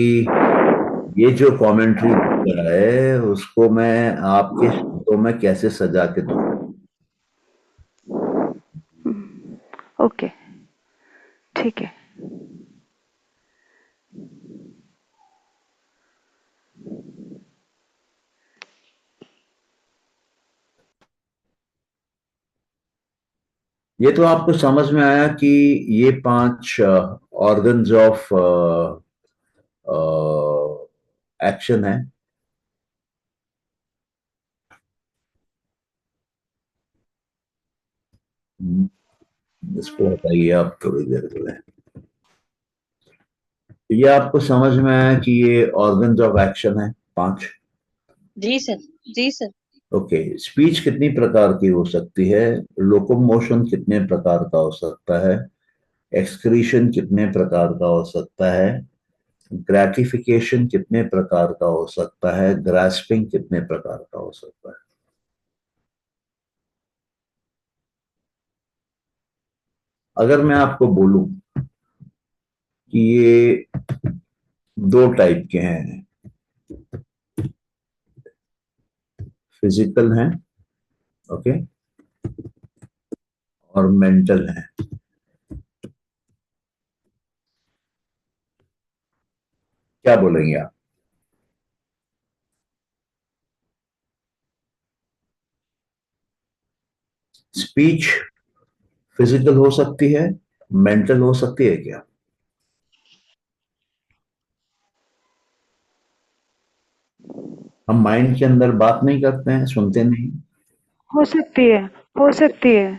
ये जो कमेंट्री दिख रहा है उसको मैं आपके शब्दों में कैसे सजा के दूं। ओके, ठीक है। ये तो आपको समझ में आया कि ये 5 ऑर्गन्स ऑफ एक्शन है। इसको हटाइए आप थोड़ी देर के लिए। ये आपको समझ में आया कि ये ऑर्गन्स ऑफ एक्शन है 5। जी सर, जी सर। ओके, स्पीच कितनी प्रकार की हो सकती है? लोकोमोशन कितने प्रकार का हो सकता है? एक्सक्रीशन कितने प्रकार का हो सकता है? ग्रेटिफिकेशन कितने प्रकार का हो सकता है? ग्रास्पिंग कितने प्रकार का हो सकता है? अगर मैं आपको बोलूं कि ये 2 टाइप के हैं, फिजिकल हैं, ओके, और मेंटल हैं, क्या बोलेंगे आप? स्पीच फिजिकल हो सकती है, मेंटल हो सकती है क्या? हम माइंड के अंदर बात नहीं करते हैं, सुनते नहीं। हो सकती है, हो सकती है।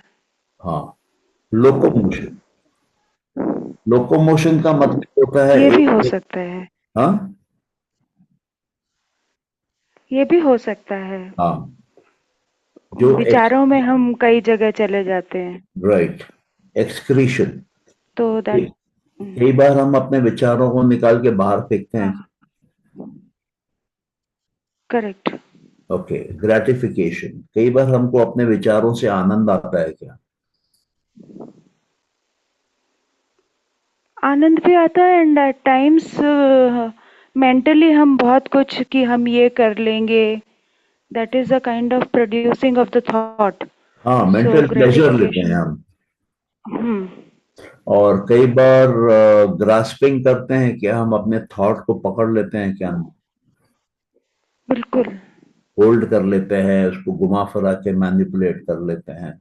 हाँ, लोकोमोशन, लोकोमोशन का मतलब होता है ये भी हो एक। सकता है, हाँ ये भी हो सकता है। हाँ, जो एक्स, विचारों में हम कई जगह चले जाते हैं, राइट, एक्सक्रीशन। तो दैट कई बार हम अपने विचारों को निकाल के बाहर फेंकते हैं। करेक्ट। ओके, ग्रेटिफिकेशन, कई बार हमको अपने विचारों से आनंद आता है क्या? आनंद भी आता है एंड एट टाइम्स मेंटली हम बहुत कुछ कि हम ये कर लेंगे, that is a kind of producing of the thought. हाँ, सो मेंटल प्लेजर लेते हैं ग्रेटिफिकेशन। हम। हम्म। और कई बार ग्रास्पिंग करते हैं क्या, हम अपने थॉट को पकड़ लेते हैं क्या, बिल्कुल। होल्ड कर लेते हैं, उसको घुमा फिरा के मैनिपुलेट कर लेते हैं।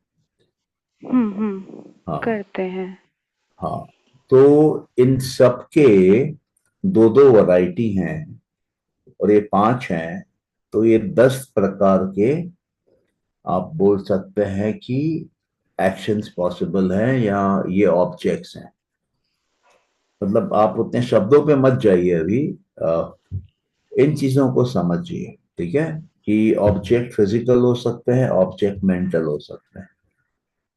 हाँ करते हैं। हाँ, तो इन सब के दो दो वैरायटी हैं, और ये 5 हैं, तो ये 10 प्रकार के आप बोल सकते हैं कि एक्शंस पॉसिबल हैं, या ये ऑब्जेक्ट्स हैं। मतलब आप उतने शब्दों पे मत जाइए अभी, इन चीजों को समझिए, ठीक है? कि ऑब्जेक्ट फिजिकल हो सकते हैं, ऑब्जेक्ट मेंटल हो सकते हैं,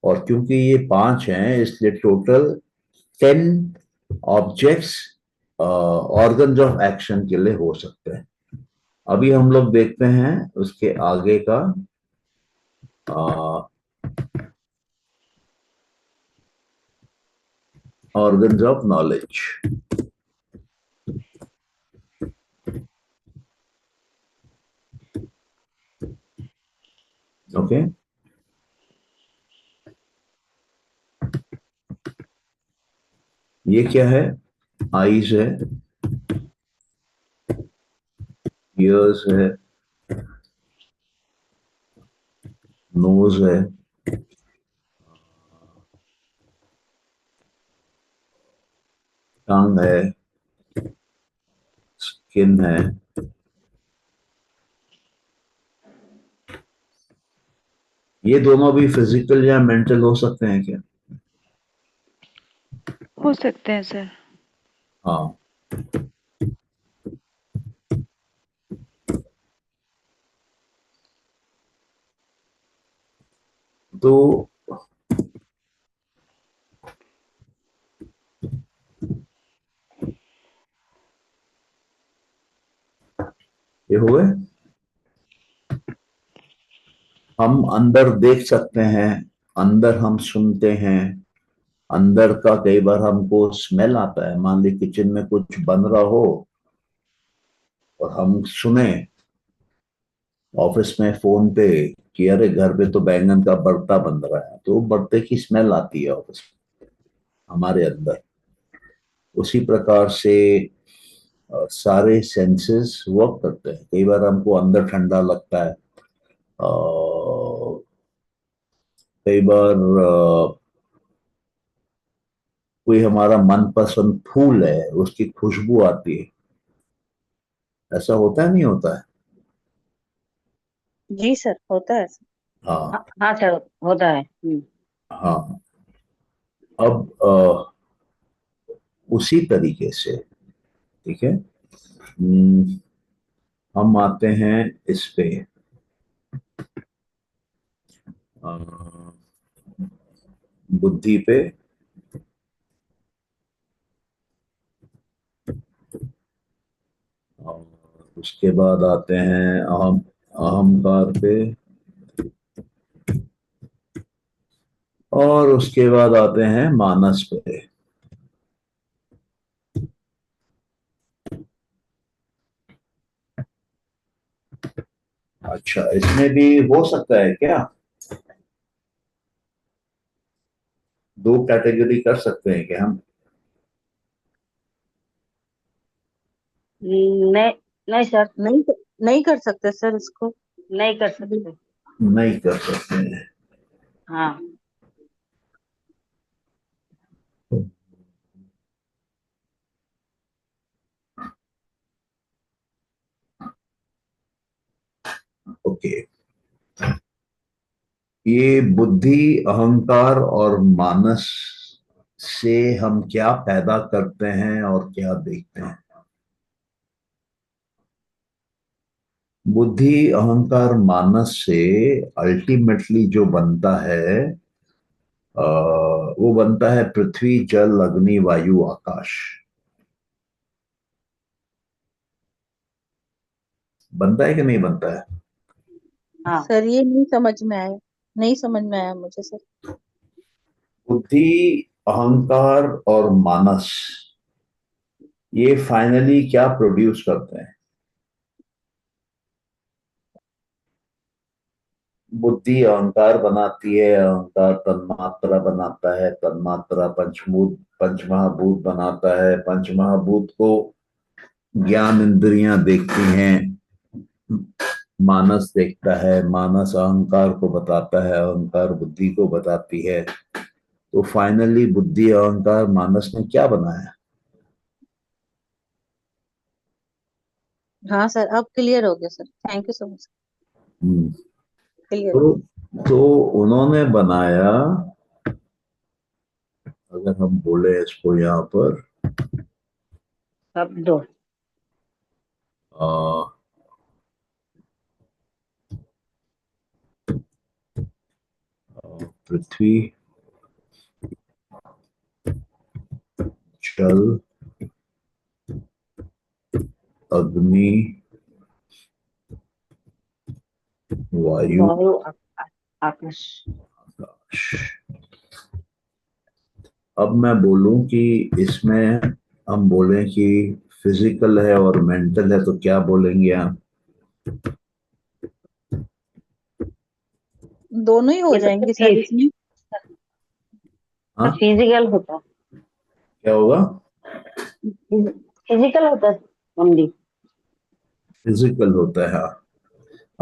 और क्योंकि ये 5 हैं इसलिए total 10 objects organs of action के लिए हो सकते हैं। अभी हम लोग देखते हैं उसके आगे का ऑर्गन्स ऑफ नॉलेज। ओके, ये क्या है? आईज है, ईयर्स है, नोज है, टंग है, स्किन है। ये दोनों भी फिजिकल या मेंटल हो सकते हैं क्या? हो सकते हैं सर। हाँ, तो ये हो गए। हम अंदर देख सकते हैं, अंदर हम सुनते हैं, अंदर का कई बार हमको स्मेल आता है। मान ली किचन में कुछ बन रहा हो और हम सुने ऑफिस में फोन पे कि अरे घर पे तो बैंगन का भरता बन रहा है, तो भरते की स्मेल आती है ऑफिस में हमारे अंदर। उसी प्रकार से सारे सेंसेस वर्क करते हैं। कई बार हमको अंदर ठंडा लगता है, कई बार कोई हमारा मनपसंद फूल है उसकी खुशबू आती है। ऐसा होता है नहीं होता है? जी सर, होता है ऐसा। हाँ। हाँ सर, होता है। हाँ। अब उसी तरीके से, ठीक है, हम आते हैं इस पे, अ, बुद्धि पे। और उसके बाद आते हैं अहंकार पे। और उसके बाद आते हैं मानस पे। अच्छा, इसमें भी हो सकता है क्या? दो कैटेगरी कर सकते हैं क्या हम? नहीं, नहीं सर, नहीं, नहीं कर सकते सर इसको। नहीं कर सकते। नहीं कर सकते हैं। हाँ। ओके। ये बुद्धि, अहंकार और मानस से हम क्या पैदा करते हैं और क्या देखते हैं? बुद्धि, अहंकार, मानस से अल्टीमेटली जो बनता है, वो बनता है पृथ्वी, जल, अग्नि, वायु, आकाश। बनता है कि नहीं बनता है? हाँ। सर ये नहीं समझ में आया, नहीं समझ में आया मुझे सर। बुद्धि, अहंकार और मानस, ये फाइनली क्या प्रोड्यूस करते हैं? बुद्धि अहंकार बनाती है, अहंकार तन्मात्रा बनाता है, तन्मात्रा पंचभूत, पंचमहाभूत बनाता है, पंचमहाभूत को ज्ञान इंद्रियां देखती हैं, मानस देखता है, मानस अहंकार को बताता है, अहंकार बुद्धि को बताती है। तो फाइनली बुद्धि, अहंकार, मानस ने क्या बनाया? हाँ सर, अब क्लियर हो गया sir, thank you so much. Hmm, clear हो तो तो उन्होंने बनाया, अगर हम बोले इसको यहाँ पर, शब्दों। अ, पृथ्वी, जल, अग्नि, वायु, वायु, आकाश। आकाश। अब मैं बोलूं कि इसमें हम बोलें कि फिजिकल है और मेंटल है, तो क्या बोलेंगे आप? दोनों ही हो ये तो जाएंगे सर इसमें। हाँ, फिजिकल होता है। क्या होगा? फिजिकल होता है ओनली। फिजिकल होता है, हाँ।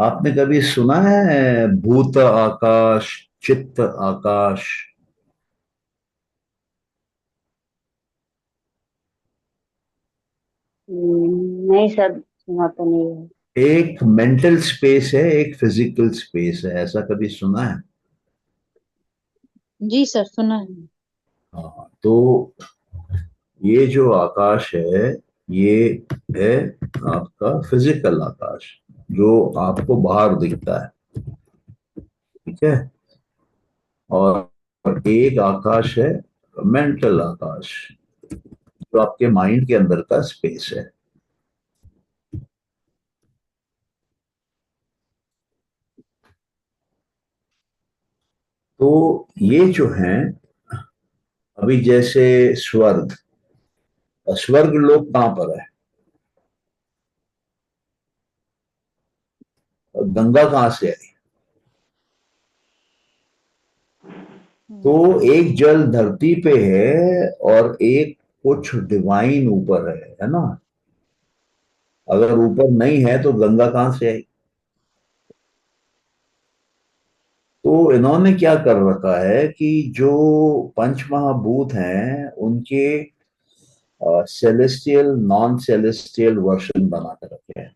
आपने कभी सुना है भूत आकाश, चित्त आकाश? नहीं सर, सुना तो नहीं है। एक मेंटल स्पेस है, एक फिजिकल स्पेस है, ऐसा कभी सुना है? जी सर, सुना है। हाँ, तो ये जो आकाश है, ये है आपका फिजिकल आकाश, जो आपको बाहर दिखता है, ठीक है। और एक आकाश है मेंटल आकाश, जो आपके माइंड के अंदर का स्पेस है। तो ये जो है, अभी जैसे स्वर्ग, स्वर्ग लोक कहाँ पर है? गंगा कहाँ से आई? तो एक जल धरती पे है और एक कुछ डिवाइन ऊपर है ना? अगर ऊपर नहीं है तो गंगा कहाँ से आई? तो इन्होंने क्या कर रखा है कि जो पंच महाभूत हैं उनके सेलेस्टियल नॉन सेलेस्टियल वर्जन बना कर रखे हैं।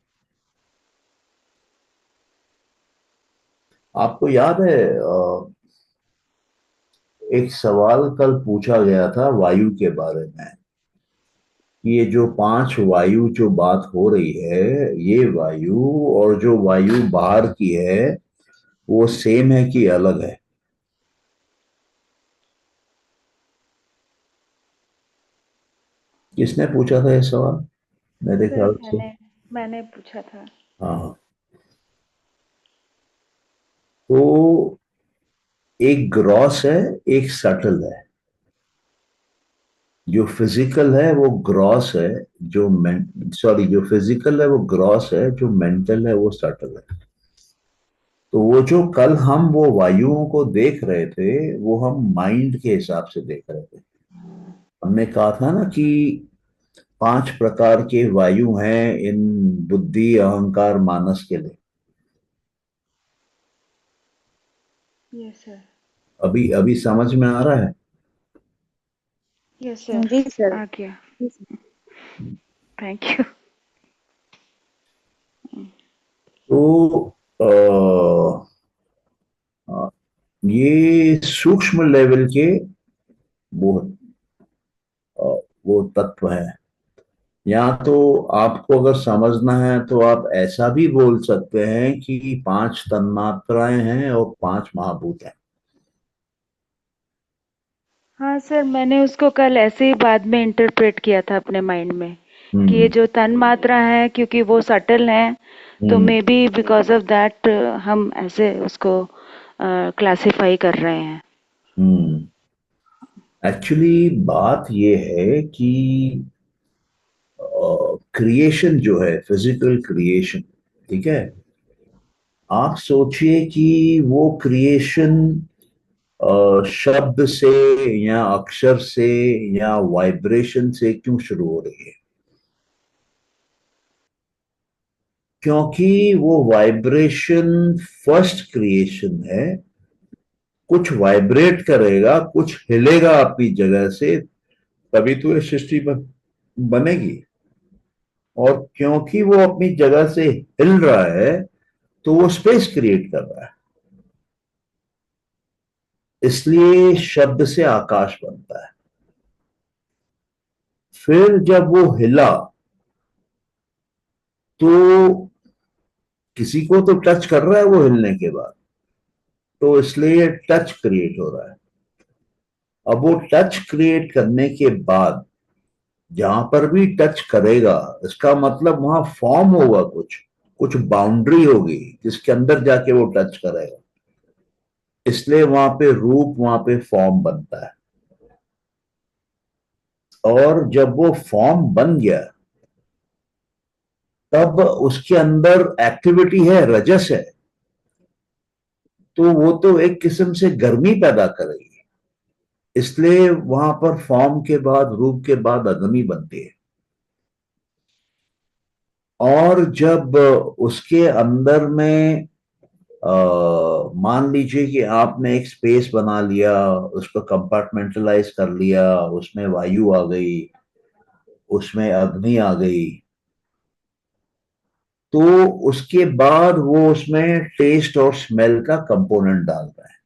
आपको याद है एक सवाल कल पूछा गया था वायु के बारे में, कि ये जो पांच वायु जो बात हो रही है, ये वायु और जो वायु बाहर की है वो सेम है कि अलग है? किसने पूछा था ये सवाल? मेरे सर ख्याल से मैंने पूछा था। हाँ। तो एक ग्रॉस है, एक सटल है। जो फिजिकल है वो ग्रॉस है, जो सॉरी, जो फिजिकल है वो ग्रॉस है, जो मेंटल है वो सटल है। तो वो जो कल हम वो वायुओं को देख रहे थे वो हम माइंड के हिसाब से देख रहे थे। हमने कहा था ना कि पांच प्रकार के वायु हैं इन बुद्धि अहंकार मानस के लिए। Yes sir. अभी अभी समझ में आ रहा है? यस सर, जी सर। आ गया। Thank you. तो ये सूक्ष्म लेवल के वो अ, वो तत्व है। या तो आपको अगर समझना है तो आप ऐसा भी बोल सकते हैं कि पांच तन्मात्राएं हैं और पांच महाभूत हैं। हाँ सर, मैंने उसको कल ऐसे ही बाद में इंटरप्रेट किया था अपने माइंड में कि ये हम्म। जो तन मात्रा है क्योंकि वो सटल है, तो hmm. Maybe because of that हम ऐसे उसको क्लासिफाई कर रहे हैं। हम्म। एक्चुअली बात ये है कि क्रिएशन जो है, फिजिकल क्रिएशन, ठीक है, आप सोचिए कि वो क्रिएशन शब्द से या अक्षर से या वाइब्रेशन से क्यों शुरू हो रही है? क्योंकि वो वाइब्रेशन फर्स्ट क्रिएशन है। कुछ वाइब्रेट करेगा, कुछ हिलेगा अपनी जगह से, तभी तो ये सृष्टि बनेगी। और क्योंकि वो अपनी जगह से हिल रहा है तो वो स्पेस क्रिएट कर रहा है। इसलिए शब्द से आकाश बनता है। फिर जब वो हिला तो किसी को तो टच कर रहा है वो हिलने के बाद, तो इसलिए टच क्रिएट हो रहा है। अब वो टच क्रिएट करने के बाद जहां पर भी टच करेगा, इसका मतलब वहां फॉर्म होगा, कुछ कुछ बाउंड्री होगी जिसके अंदर जाके वो टच करेगा। इसलिए वहां पे रूप, वहां पे फॉर्म बनता है। और जब वो फॉर्म बन गया तब उसके अंदर एक्टिविटी है, रजस है, तो वो तो एक किस्म से गर्मी पैदा करेगी। इसलिए वहां पर फॉर्म के बाद, रूप के बाद अग्नि बनती है। और जब उसके अंदर में मान लीजिए कि आपने एक स्पेस बना लिया, उसको कंपार्टमेंटलाइज कर लिया, उसमें वायु आ गई, उसमें अग्नि आ गई, तो उसके बाद वो उसमें टेस्ट और स्मेल का कंपोनेंट डालता है।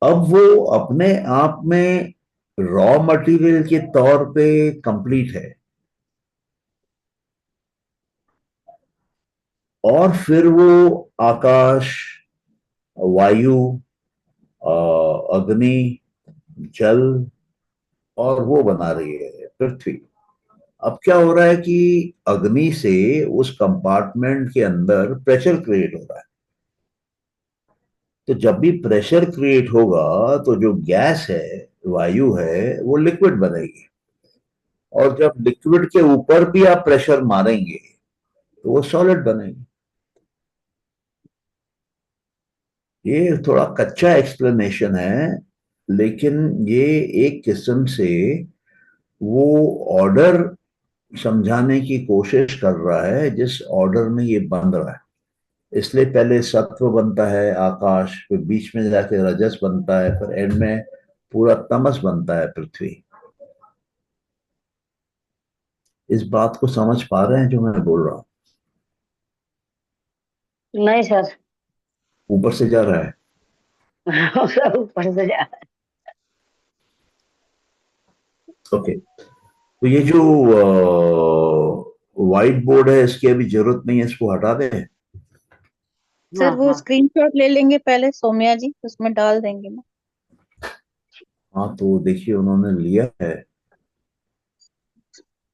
अब वो अपने आप में रॉ मटेरियल के तौर पे कंप्लीट है। और फिर वो आकाश, वायु, अग्नि, जल, और वो बना रही है पृथ्वी। अब क्या हो रहा है कि अग्नि से उस कंपार्टमेंट के अंदर प्रेशर क्रिएट हो रहा है। तो जब भी प्रेशर क्रिएट होगा तो जो गैस है, वायु है, वो लिक्विड बनेगी। और जब लिक्विड के ऊपर भी आप प्रेशर मारेंगे तो वो सॉलिड बनेगी। ये थोड़ा कच्चा एक्सप्लेनेशन है, लेकिन ये एक किस्म से वो ऑर्डर समझाने की कोशिश कर रहा है जिस ऑर्डर में ये बन रहा है। इसलिए पहले सत्व बनता है आकाश, फिर बीच में जाके रजस बनता है, फिर एंड में पूरा तमस बनता है पृथ्वी। इस बात को समझ पा रहे हैं जो मैं बोल रहा हूं? नहीं सर। ऊपर से जा रहा है। सब ऊपर से जा। ओके, तो ये जो व्हाइट बोर्ड है इसकी अभी जरूरत नहीं है, इसको हटा दें। सर हाँ वो हाँ। स्क्रीनशॉट ले लेंगे पहले सौम्या जी, उसमें डाल देंगे ना। हाँ, तो देखिए उन्होंने लिया है।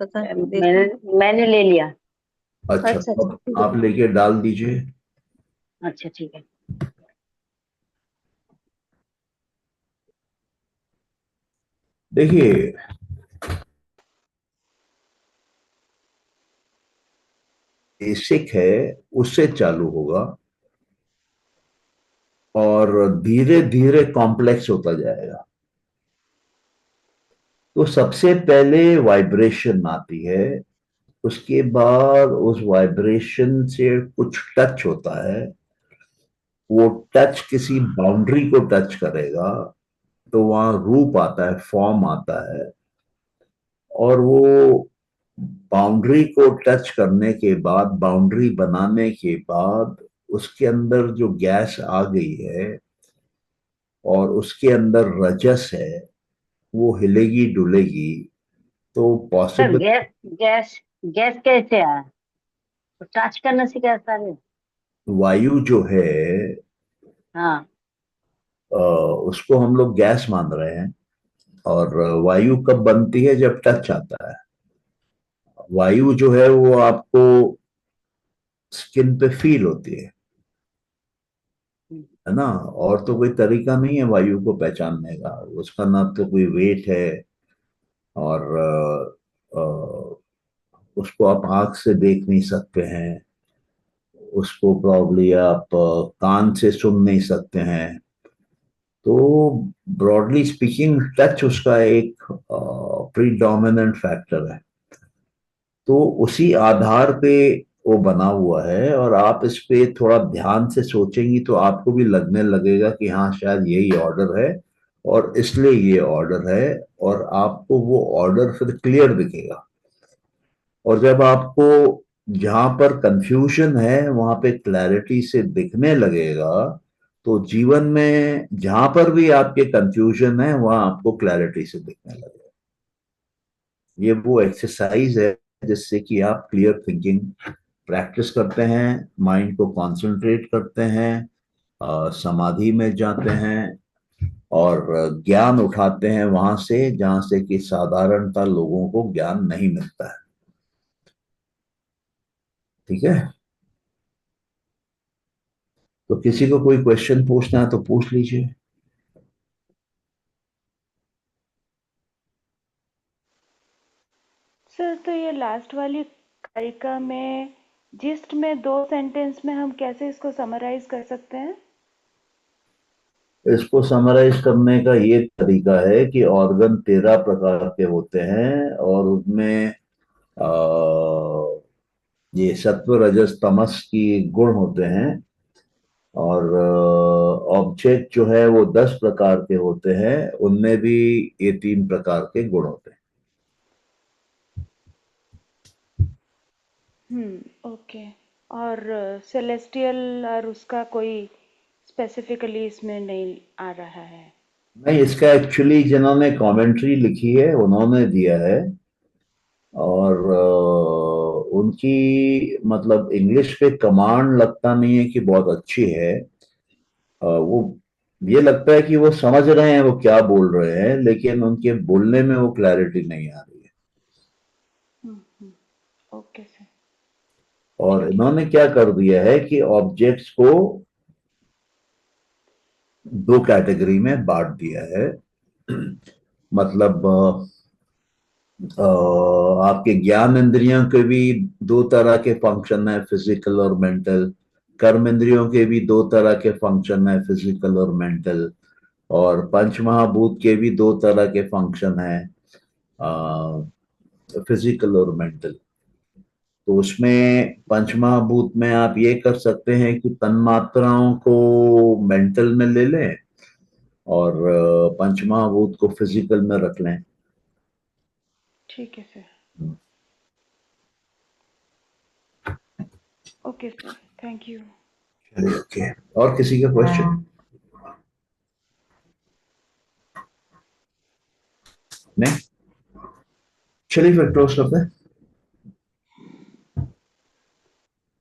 पता मैंने देखो। मैंने ले लिया। अच्छा, अच्छा तो अच्छा ठीक है। आप लेके डाल दीजिए। अच्छा ठीक है। देखिए, बेसिक है, उससे चालू होगा और धीरे धीरे कॉम्प्लेक्स होता जाएगा। तो सबसे पहले वाइब्रेशन आती है, उसके बाद उस वाइब्रेशन से कुछ टच होता है, वो टच किसी बाउंड्री को टच करेगा तो वहां रूप आता है, फॉर्म आता है। और वो बाउंड्री को टच करने के बाद, बाउंड्री बनाने के बाद, उसके अंदर जो गैस आ गई है और उसके अंदर रजस है, वो हिलेगी डुलेगी। तो sir possible gas gas gas कैसे आया? तो टच करने से कैसा है? वायु जो है, हाँ। उसको हम लोग गैस मान रहे हैं। और वायु कब बनती है? जब टच आता है। वायु जो है वो आपको स्किन पे फील होती है ना। और तो कोई तरीका नहीं है वायु को पहचानने का। उसका ना तो कोई वेट है, और उसको आप आंख से देख नहीं सकते हैं, उसको प्रॉब्ली आप कान से सुन नहीं सकते हैं। तो ब्रॉडली स्पीकिंग टच उसका एक प्रीडोमिनेंट फैक्टर है। तो उसी आधार पे वो बना हुआ है। और आप इस पे थोड़ा ध्यान से सोचेंगी तो आपको भी लगने लगेगा कि हाँ, शायद यही ऑर्डर है और इसलिए ये ऑर्डर है। और आपको वो ऑर्डर फिर क्लियर दिखेगा। और जब आपको जहां पर कंफ्यूजन है वहां पे क्लैरिटी से दिखने लगेगा, तो जीवन में जहां पर भी आपके कंफ्यूजन है वहां आपको क्लैरिटी से दिखने लगेगा। ये वो एक्सरसाइज है जिससे कि आप क्लियर थिंकिंग प्रैक्टिस करते हैं, माइंड को कंसंट्रेट करते हैं, समाधि में जाते हैं और ज्ञान उठाते हैं वहां से जहां से कि साधारणतः लोगों को ज्ञान नहीं मिलता है। ठीक है, तो किसी को कोई क्वेश्चन पूछना है तो पूछ लीजिए। सर तो ये लास्ट वाली कारिका में जिस्ट में 2 सेंटेंस में हम कैसे इसको समराइज कर सकते हैं? इसको समराइज करने का ये तरीका है कि ऑर्गन 13 प्रकार के होते हैं और उनमें ये सत्व रजस तमस की गुण होते हैं। और ऑब्जेक्ट जो है वो 10 प्रकार के होते हैं, उनमें भी ये 3 प्रकार के गुण होते हैं। ओके। और सेलेस्टियल और उसका कोई स्पेसिफिकली इसमें नहीं आ रहा है? नहीं, इसका एक्चुअली जिन्होंने कमेंट्री लिखी है उन्होंने दिया है। और उनकी मतलब इंग्लिश पे कमांड लगता नहीं है कि बहुत अच्छी है। वो ये लगता है कि वो समझ रहे हैं वो क्या बोल रहे हैं, लेकिन उनके बोलने में वो क्लैरिटी नहीं आ रही है। Okay sir. और ठीक है। इन्होंने क्या कर दिया है कि ऑब्जेक्ट्स को दो कैटेगरी में बांट दिया है। मतलब आपके ज्ञान इंद्रियों के भी दो तरह के फंक्शन है, फिजिकल और मेंटल। कर्म इंद्रियों के भी दो तरह के फंक्शन है, फिजिकल और मेंटल। और पंच महाभूत के भी दो तरह के फंक्शन है, फिजिकल और मेंटल। तो उसमें पंचमहाभूत में आप ये कर सकते हैं कि तन्मात्राओं को मेंटल में ले लें और पंचमहाभूत को फिजिकल में रख लें। ठीक है sir. Okay sir, thank you. चलिए, ओके। और किसी का क्वेश्चन? नहीं? चलिए फिर क्लोज करते हैं।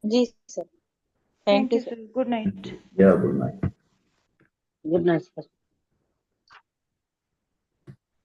जी sir, thank thank you you sir. Sir, good night. या good night. Good night sir.